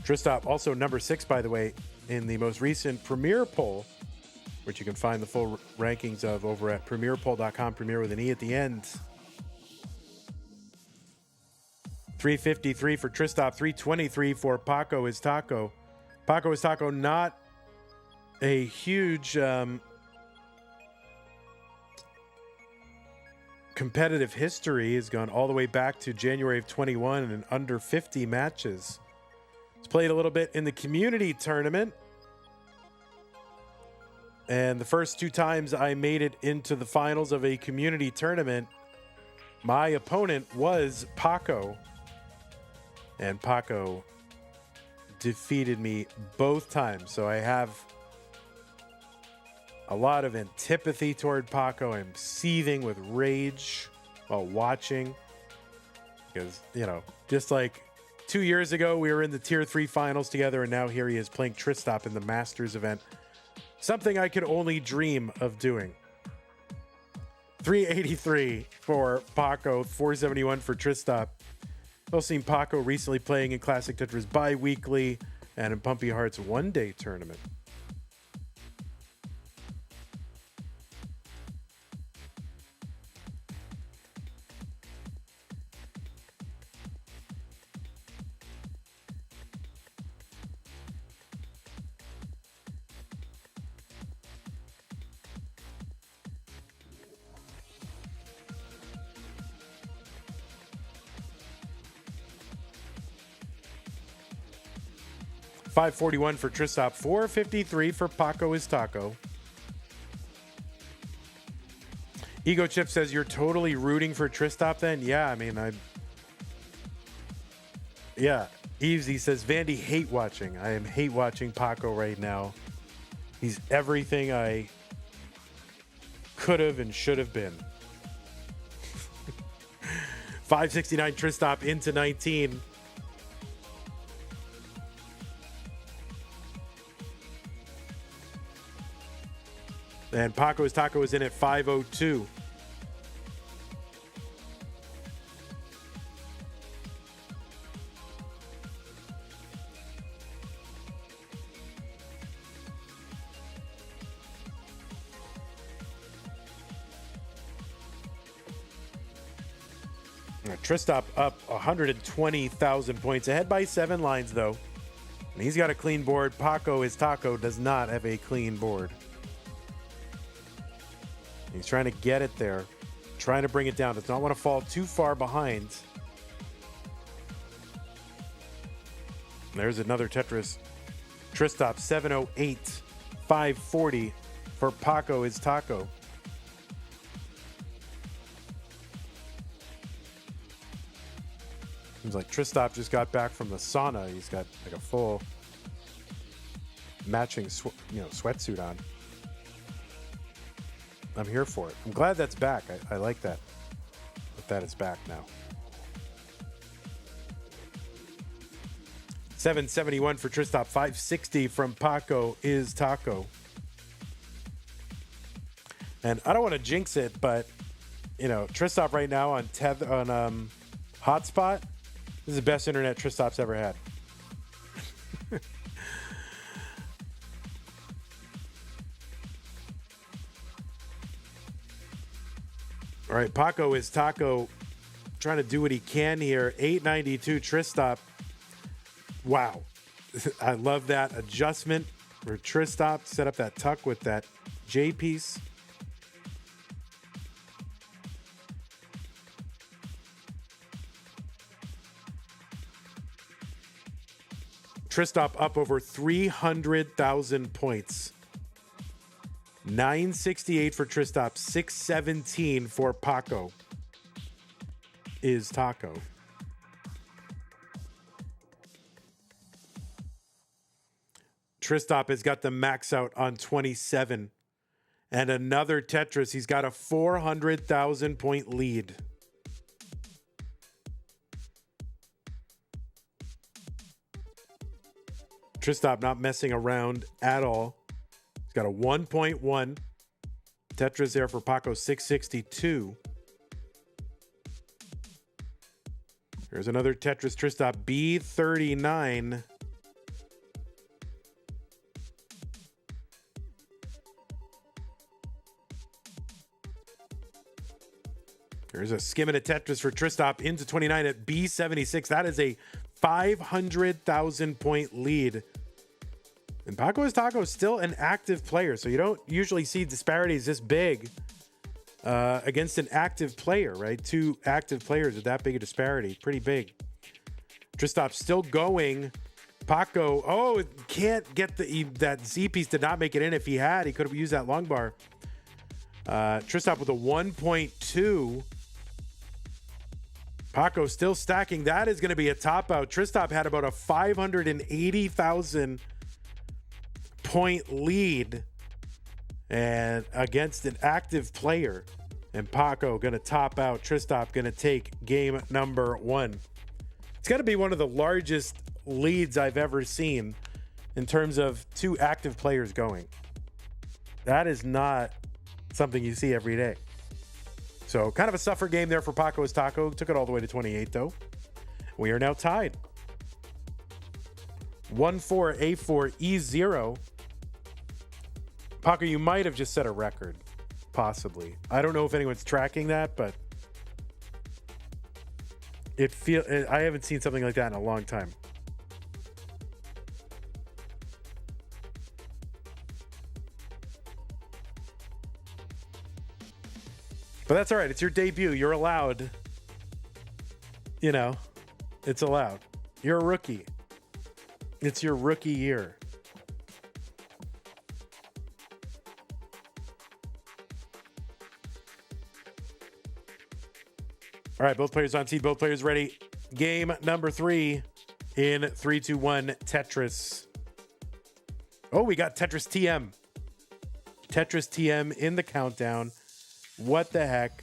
Tristop also number 6, by the way, in the most recent Premier poll, which you can find the full rankings of over at premierpoll.com, Premier with an E at the end. 353 for Tristop. 323 for Pacoistaco. Pacoistaco, not a huge competitive history. Has gone all the way back to January of 21 and under 50 matches. He's played a little bit in the community tournament. And the first two times I made it into the finals of a community tournament, my opponent was Paco. And Paco defeated me both times. So I have a lot of antipathy toward Paco. I'm seething with rage while watching. Because, you know, just like 2 years ago, we were in the Tier 3 finals together, and now here he is playing Tristop in the Masters event. Something I could only dream of doing. 383 for Paco, 471 for Tristop. I've seen Paco recently playing in Classic Tetris bi-weekly and in Pumpy Heart's one-day tournament. $541 for Tristop, $453 for Pacoistaco. Ego Chip says you're totally rooting for Tristop then? Yeah, I mean, yeah. Easy says Vandy hate watching. I am hate watching Paco right now. He's everything I could have and should have been. 569 Tristop into 19. And Pacoistaco is in at 502. Tristop up 120,000 points, ahead by 7 lines though. And he's got a clean board. Pacoistaco does not have a clean board. He's trying to get it there, trying to bring it down. Does not want to fall too far behind. There's another Tetris. Tristop 708, 540 for Pacoistaco. Seems like Tristop just got back from the sauna. He's got like a full matching sweatsuit on. I'm here for it. I'm glad that's back. I like that. That is back now. 771 for Tristop. 560 from Pacoistaco. And I don't want to jinx it, but you know, Tristop right now on Hotspot, this is the best internet Tristop's ever had. All right, Pacoistaco trying to do what he can here. 892 Tristop. Wow. I love that adjustment for Tristop. Set up that tuck with that J piece. Tristop up over 300,000 points. 968 for Tristop, 617 for Paco. Is Taco. Tristop has got the max out on 27. And another Tetris. He's got a 400,000 point lead. Tristop not messing around at all. He's got a 1.1. Tetris there for Paco, 662. Here's another Tetris Tristop, B39. There's a skimming at Tetris for Tristop into 29 at B76. That is a 500,000 point lead. And Pacoistaco is still an active player, so you don't usually see disparities this big against an active player, right? Two active players with that big a disparity. Pretty big. Tristop still going. Paco, can't get that Z piece, did not make it in. If he had, he could have used that long bar. Tristop with a 1.2. Paco still stacking. That is going to be a top out. Tristop had about a 580,000 point lead and against an active player. And Paco going to top out. Tristop going to take game number 1. It's got to be one of the largest leads I've ever seen in terms of two active players going. That is not something you see every day. So kind of a suffer game there for Pacoistaco. Took it all the way to 28 though. We are now tied. 1-4, A4, E0. Paco, you might have just set a record. Possibly. I don't know if anyone's tracking that, but I haven't seen something like that in a long time. But that's all right. It's your debut. You're allowed. You know, it's allowed. You're a rookie. It's your rookie year. All right, both players on seat, both players ready. Game number 3 in 3, 2, 1, Tetris. Oh, we got Tetris TM. Tetris TM in the countdown. What the heck?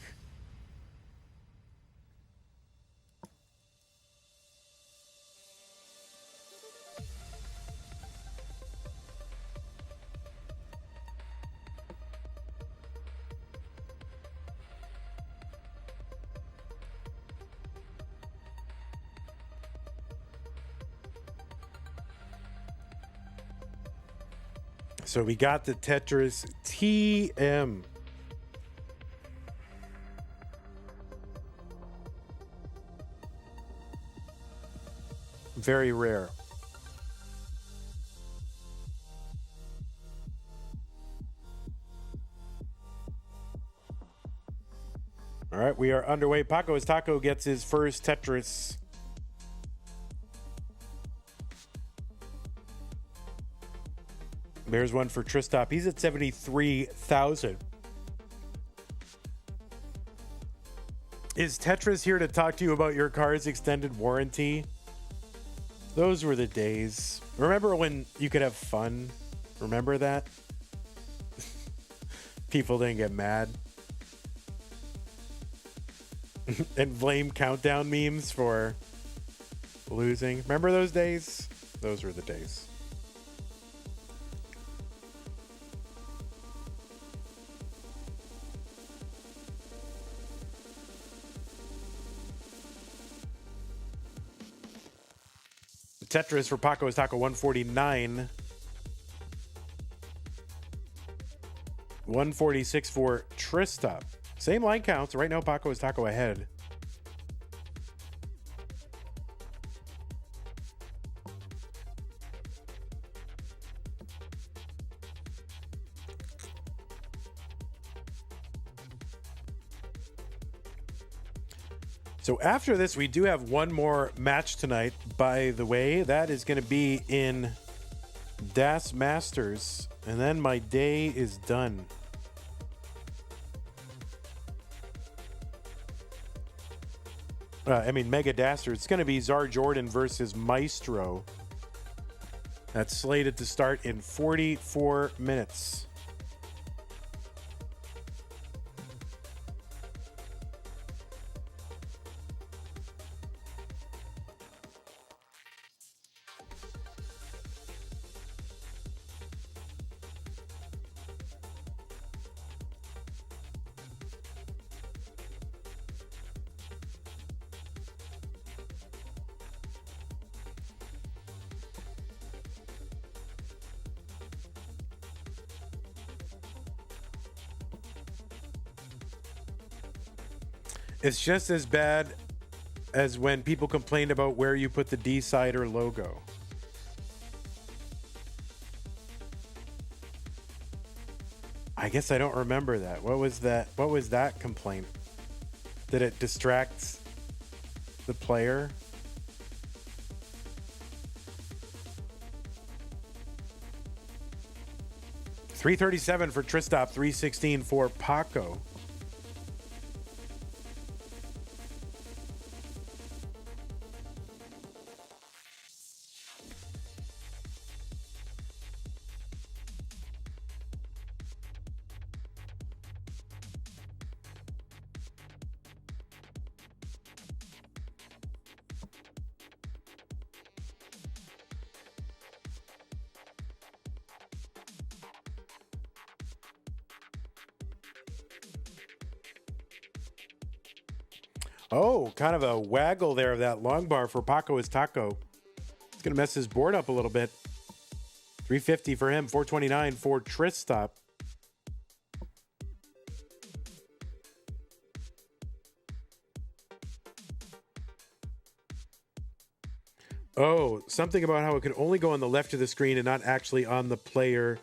So we got the Tetris TM. Very rare. All right, we are underway. Pacoistaco gets his first Tetris. There's one for Tristop. He's at 73,000. Is Tetris here to talk to you about your car's extended warranty? Those were the days. Remember when you could have fun? Remember that? People didn't get mad. And blame countdown memes for losing. Remember those days? Those were the days. Tetris for Pacoistaco 149. 146 for Tristop. Same line counts. Right now, Pacoistaco ahead. So after this, we do have one more match tonight, by the way. That is going to be in Das Masters. And then my day is done. Mega Daster. It's going to be Czar Jordan versus Maestro. That's slated to start in 44 minutes. It's just as bad as when people complained about where you put the D-Sider logo. I guess I don't remember that. What was that? What was that complaint? Did it distract the player? $337 for Tristop, $316 for Paco. Oh, kind of a waggle there of that long bar for Pacoistaco. It's going to mess his board up a little bit. $350 for him, $429 for Tristop. Oh, something about how it could only go on the left of the screen and not actually on the player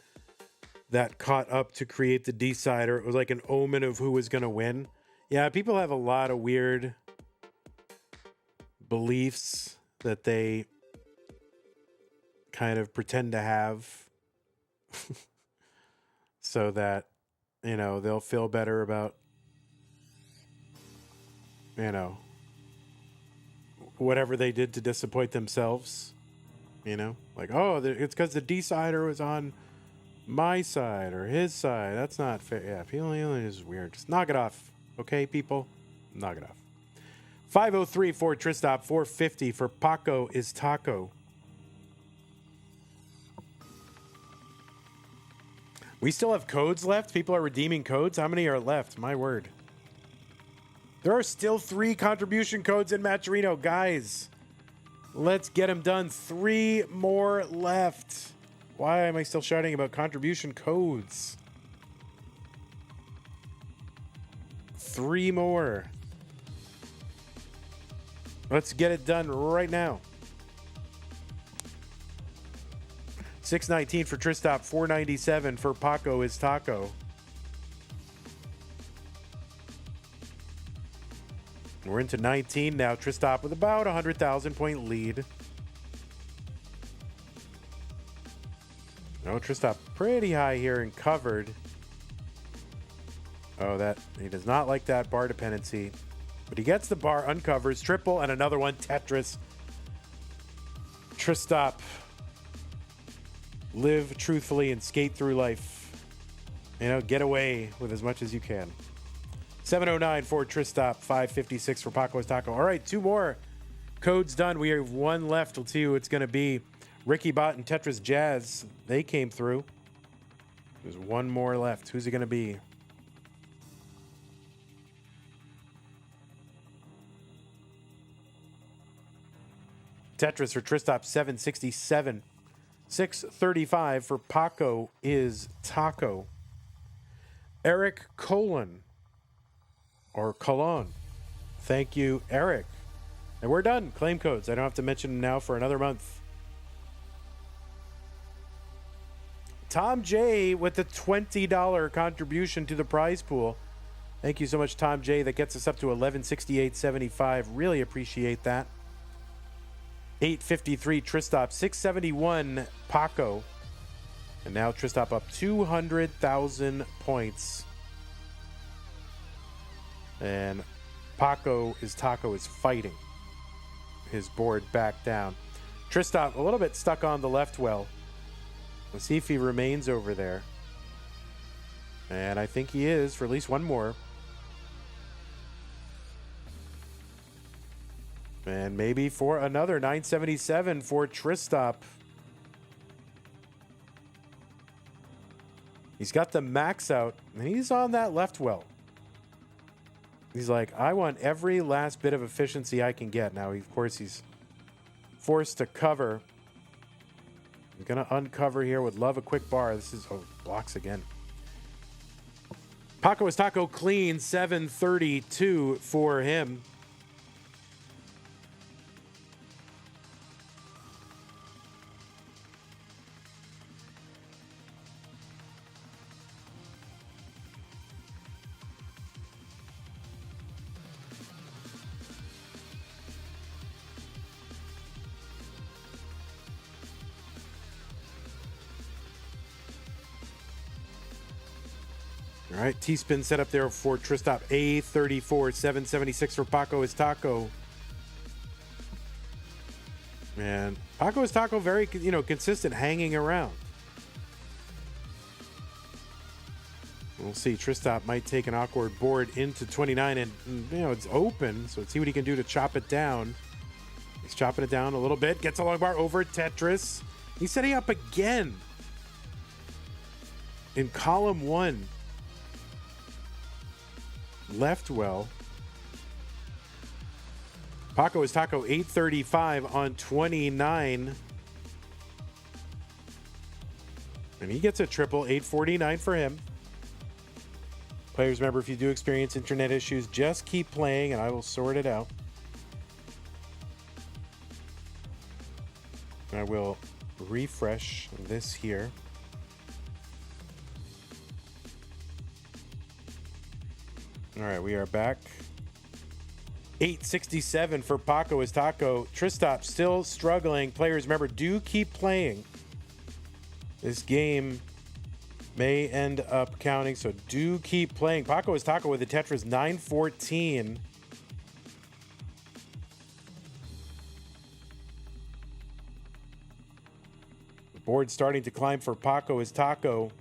that caught up to create the D-Sider. It was like an omen of who was going to win. Yeah, people have a lot of weird beliefs that they kind of pretend to have so that, you know, they'll feel better about, you know, whatever they did to disappoint themselves, you know, like, oh, it's because the D-Sider was on my side or his side. That's not fair. Yeah, feeling is weird. Just knock it off. Okay, people? Knock it off. 503 for Tristop, 450 for Pacoistaco. We still have codes left? People are redeeming codes? How many are left? My word. There are still 3 contribution codes in Matcherino. Guys, let's get them done. 3 more left. Why am I still shouting about contribution codes? 3 more. Let's get it done right now. $619 for Tristop, $497 for Pacoistaco. We're into 19 now. Tristop with about a 100,000 point lead. No, Tristop pretty high here and covered. Oh, that he does not like that bar dependency. But he gets the bar, uncovers, triple, and another one, Tetris. Tristop. Live truthfully and skate through life. You know, get away with as much as you can. 709 for Tristop, 556 for Pacoistaco. All right, 2 more codes done. We have 1 left. Let's see who it's going to be. Ricky Bot and Tetris Jazz, they came through. There's 1 more left. Who's it going to be? Tetris for Tristop, 767. 635 for Paco is Taco. Eric Colon. Or Colon. Thank you, Eric. And we're done. Claim codes. I don't have to mention them now for another month. Tom J with the $20 contribution to the prize pool. Thank you so much, Tom J. That gets us up to $1168.75. Really appreciate that. 853 Tristop, 671 Paco. And now Tristop up 200,000 points. And Pacoistaco is fighting his board back down. Tristop a little bit stuck on the left well. Let's see if he remains over there. And I think he is for at least 1 more. And maybe for another 977 for Tristop. He's got the max out, and he's on that left well. He's like, I want every last bit of efficiency I can get. Now, of course, he's forced to cover. He's going to uncover here. Would love a quick bar. This is, oh, blocks again. Pacoistaco clean, 732 for him. All right, T-spin set up there for Tristop. A34, 776 for Pacoistaco. And Pacoistaco very, consistent, hanging around. We'll see. Tristop might take an awkward board into 29, and it's open. So let's see what he can do to chop it down. He's chopping it down a little bit. Gets a long bar over Tetris. He's setting up again in column 1. Left well. Pacoistaco 835 on 29. And he gets a triple, 849 for him. Players, remember, if you do experience internet issues, just keep playing and I will sort it out. I will refresh this here. All right, we are back. 867 for Pacoistaco. Tristop still struggling. Players, remember, do keep playing. This game may end up counting, so do keep playing. Pacoistaco with the Tetris, 914. The board starting to climb for Pacoistaco.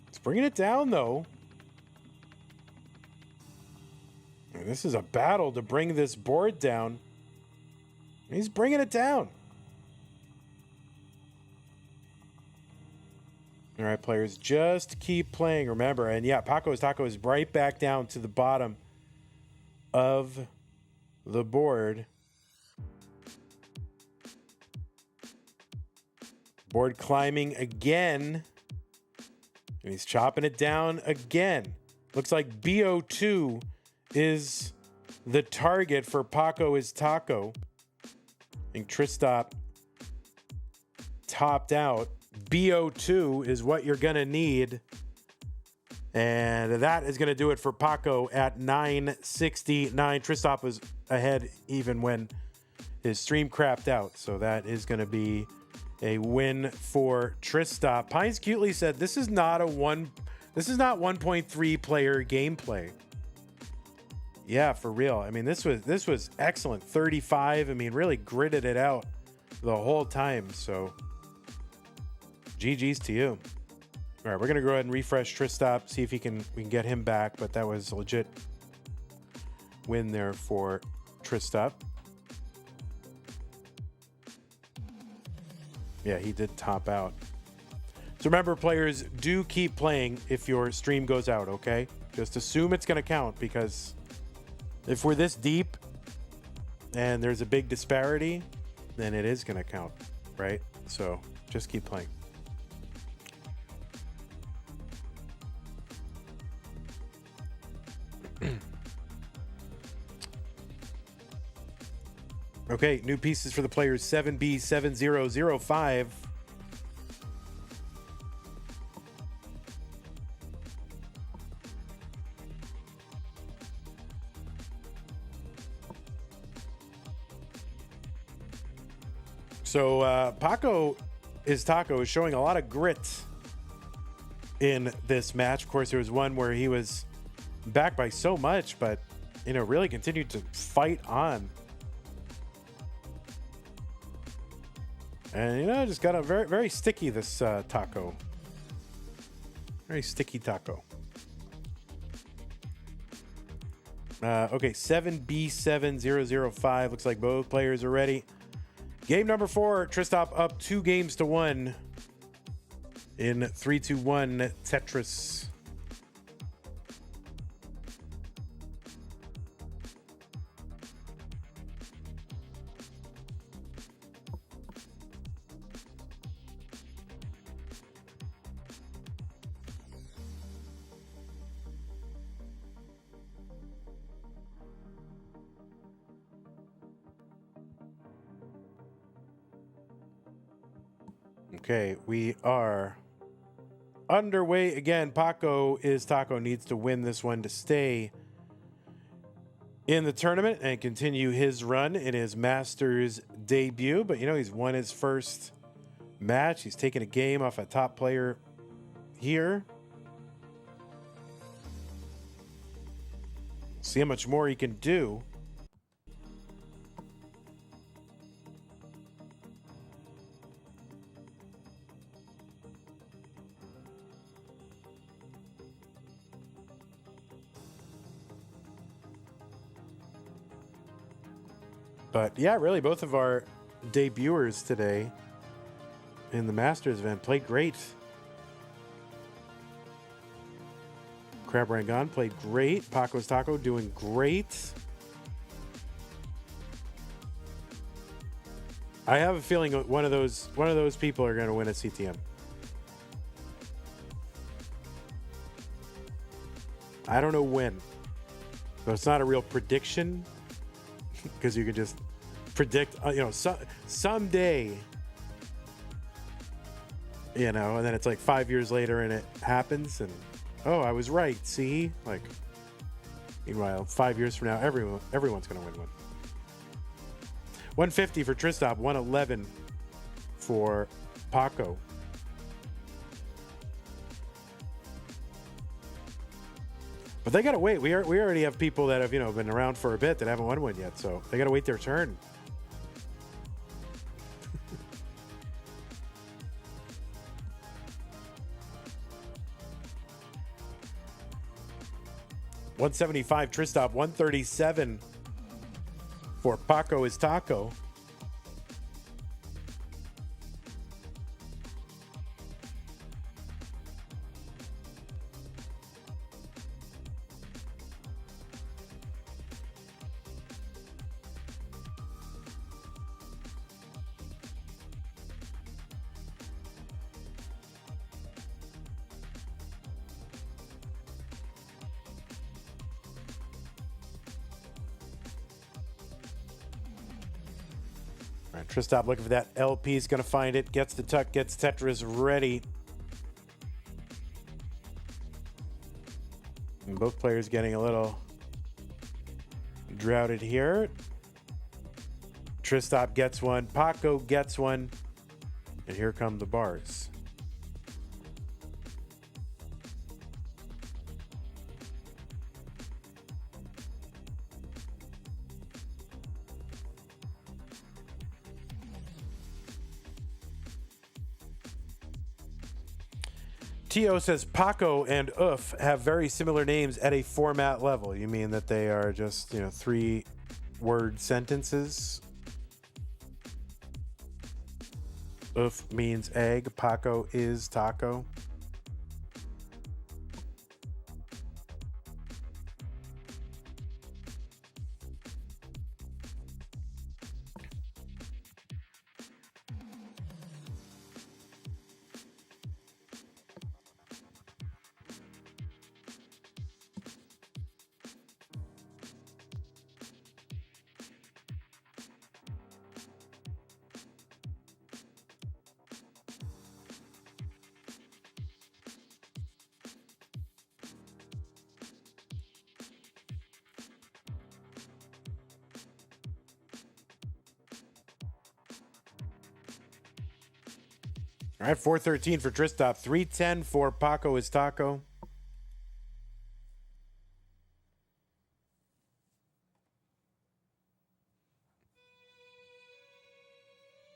It's bringing it down, though. This is a battle to bring this board down. He's bringing it down. All right, players, just keep playing, remember. And yeah, Pacoistaco is right back down to the bottom of the board. Board climbing again. And he's chopping it down again. Looks like BO2 is the target for Pacoistaco. I think Tristop topped out. BO2 is what you're going to need. And that is going to do it for Paco at 969. Tristop was ahead even when his stream crapped out. So that is going to be a win for Tristop. Pines Cutely said this is not 1.3 player gameplay. Yeah, for real. I mean, this was excellent. 35. I mean, really gritted it out the whole time. So, GG's to you. All right, we're gonna go ahead and refresh Tristop, see if we can get him back. But that was a legit win there for Tristop. Yeah, he did top out. So remember, players, do keep playing if your stream goes out. Okay, just assume it's gonna count, because if we're this deep and there's a big disparity, then it is going to count, right? So just keep playing. Okay, new pieces for the players. 7B7005. So Pacoistaco is showing a lot of grit in this match. Of course, there was one where he was back by so much, but really continued to fight on. And just got a very, very sticky, this taco. Very sticky taco. Okay, 7B7005. Looks like both players are ready. Game number 4, Tristop up 2-1 in 3-2-1 Tetris. Okay, we are underway again. Pacoistaco needs to win this one to stay in the tournament and continue his run in his Masters debut. But, you know, he's won his first match. He's taken a game off a top player here. See how much more he can do. But yeah, really, both of our debuters today in the Masters event played great. Crabrangon played great. Pacoistaco doing great. I have a feeling one of those people are going to win a CTM. I don't know when, but it's not a real prediction because you can just predict, someday, and then it's like 5 years later and it happens and, oh, I was right. See, like, meanwhile, 5 years from now, everyone's going to win one. 150 for Tristop, 111 for Paco. But they got to wait. We already have people that have, been around for a bit that haven't won one yet. So they got to wait their turn. $175 Tristop, 137 for Pacoistaco. All right, Tristop looking for that LP. He's going to find it. Gets the tuck. Gets Tetris ready. And both players getting a little droughted here. Tristop gets one. Paco gets one. And here come the bars. Tio says Paco and Oof have very similar names at a format level. You mean that they are just, 3-word sentences? Oof means egg. Paco is taco. All right, 413 for Tristop, 310 for Pacoistaco.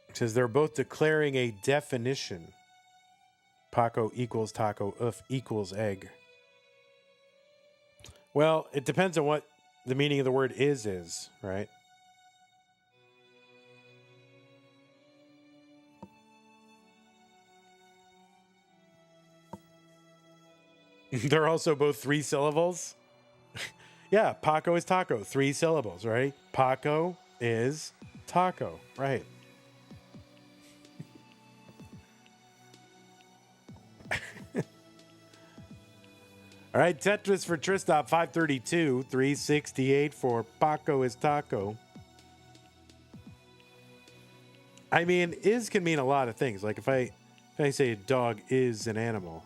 It says they're both declaring a definition. Paco equals taco, Oof equals egg. Well, it depends on what the meaning of the word is, right? They're also both 3 syllables. Yeah, Paco is taco, 3 syllables, right? Paco is taco, right? All right, Tetris for Tristop, 532, 368 for Pacoistaco. I mean, is can mean a lot of things. Like if I I say a dog is an animal.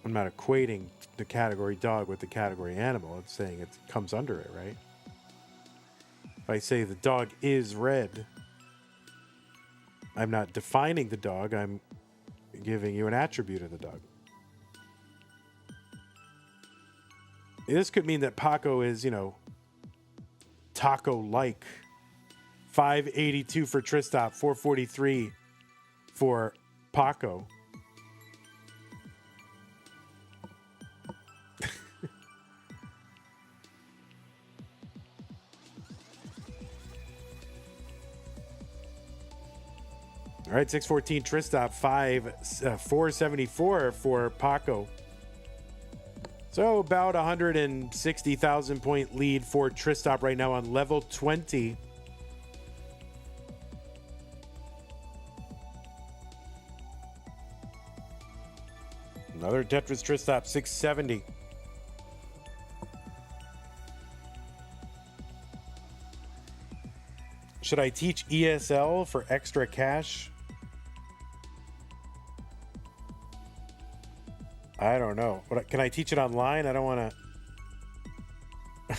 I'm not equating the category dog with the category animal. I'm saying it comes under it, right? If I say the dog is red, I'm not defining the dog. I'm giving you an attribute of the dog. This could mean that Paco is, taco-like. 582 for Tristop, 443 for Paco. All right, 614 Tristop, 474 for Paco. So about 160,000 point lead for Tristop right now on level 20. Another Tetris Tristop, 670. Should I teach ESL for extra cash? I don't know. Can I teach it online? I don't want to.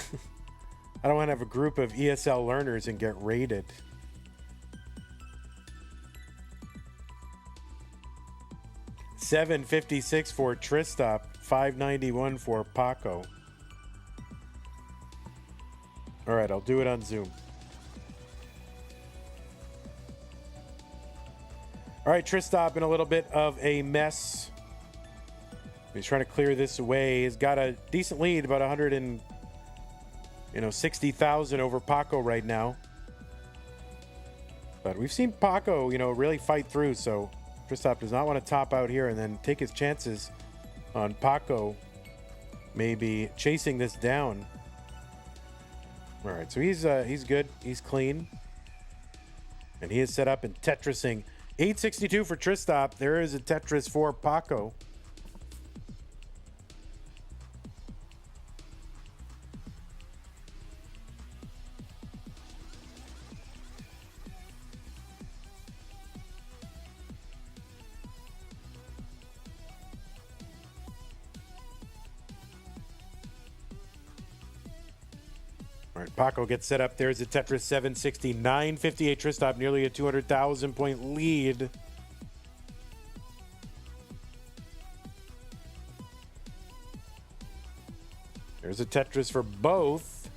I don't want to have a group of ESL learners and get raided. $756 for Tristop, $591 for Paco. All right, I'll do it on Zoom. All right, Tristop in a little bit of a mess. He's trying to clear this away. He's got a decent lead, about 60,000 over Paco right now. But we've seen Paco, really fight through. So Tristop does not want to top out here and then take his chances on Paco maybe chasing this down. All right, so he's good. He's clean. And he is set up and Tetrising. 862 for Tristop. There is a Tetris for Paco. All right, Paco gets set up. There's a Tetris 760, 958 Tristop, nearly a 200,000 point lead. There's a Tetris for both.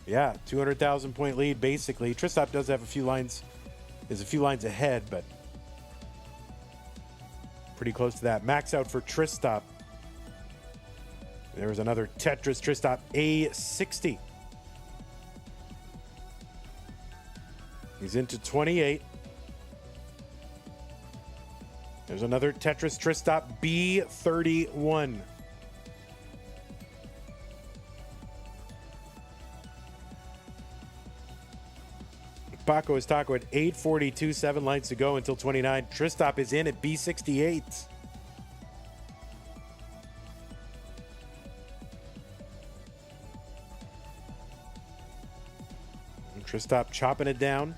Yeah, 200,000 point lead basically. Tristop does have a few lines ahead, but pretty close to that. Max out for Tristop. There was another Tetris Tristop A60. He's into 28. There's another Tetris Tristop B31. Pacoistaco at 842, 7 lines to go until 29. Tristop is in at B68. Tristop chopping it down.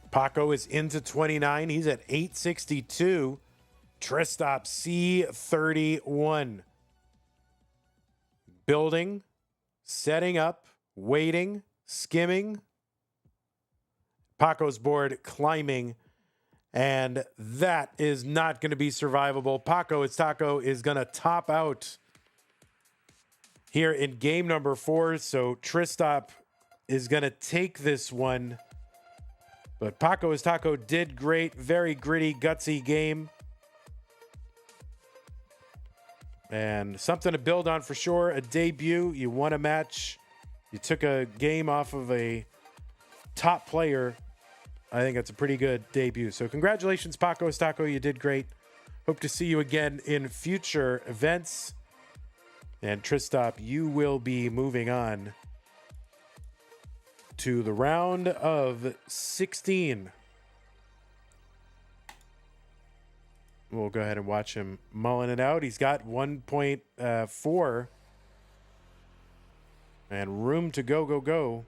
Paco is into 29. He's at 862. Tristop C31. Building, setting up, waiting, skimming. Paco's board climbing. And that is not going to be survivable. Pacoistaco is going to top out here in game number 4. So Tristop is going to take this one. But Pacoistaco did great. Very gritty, gutsy game. And something to build on for sure. A debut. You won a match. You took a game off of a top player. I think that's a pretty good debut. So congratulations, Pacoistaco. You did great. Hope to see you again in future events. And Tristop, you will be moving on to the round of 16. we'll go ahead and watch him mulling it out. He's got 1.4 and room to go.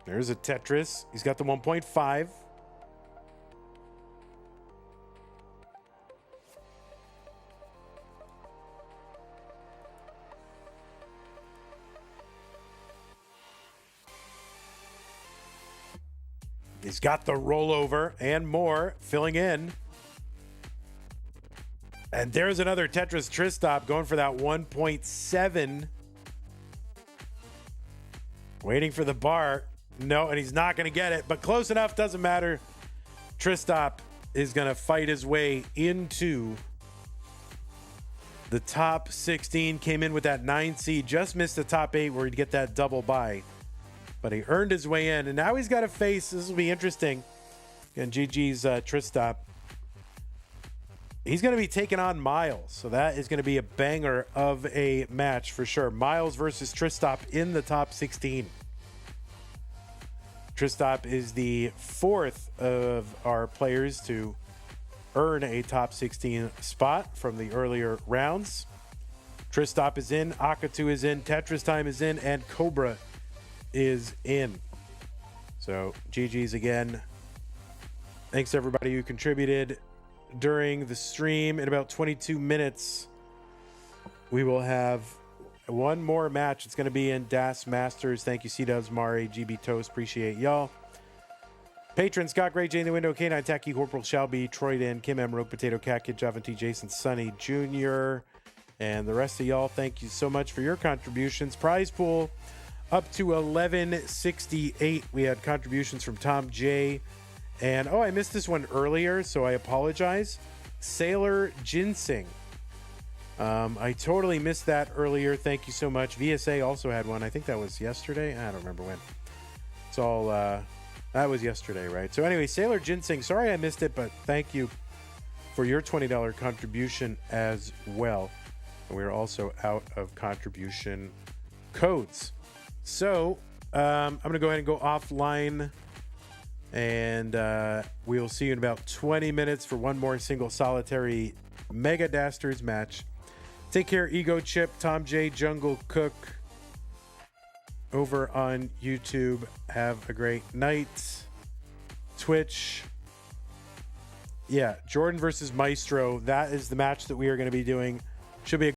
There's a Tetris. He's got the 1.5. He's got the rollover and more filling in. And there's another Tetris Tristop going for that 1.7. Waiting for the bar. No, and he's not going to get it, but close enough, doesn't matter. Tristop is going to fight his way into the top 16. Came in with that 9 seed, just missed the top 8 where he'd get that double bye. But he earned his way in, and now he's got to face, this will be interesting. Again, GG's Tristop. He's going to be taking on Miles, so that is going to be a banger of a match for sure. Miles versus Tristop in the top 16. Tristop is the 4th of our players to earn a top 16 spot from the earlier rounds. Tristop is in, Akatu is in, Tetris Time is in, and Cobra is in. So GG's again. Thanks to everybody who contributed during the stream. In about 22 minutes, we will have one more match. It's going to be in Das Masters. Thank you, C-Dubs, Mari, GB Toast. Appreciate y'all. Patron Scott Gray, Jay in the Window, K9 Tacky, Corporal Shelby, Troy Dan, Kim M, Rogue Potato, Cat Kid, Java T, Jason, Sonny Jr., and the rest of y'all. Thank you so much for your contributions. Prize pool up to 1168. We had contributions from Tom J. And, oh, I missed this one earlier, so I apologize. Sailor Ginseng. I totally missed that earlier. Thank you so much. VSA also had one. I think that was yesterday. I don't remember when. It's all, that was yesterday, right? So anyway, Sailor Ginseng, sorry I missed it, but thank you for your $20 contribution as well. And we're also out of contribution codes. So I'm going to go ahead and go offline, and we'll see you in about 20 minutes for one more single solitary Mega Dasters match. Take care, Ego Chip, Tom J, Jungle Cook over on YouTube. Have a great night. Twitch. Yeah, Jordan versus Maestro. That is the match that we are going to be doing. Should be a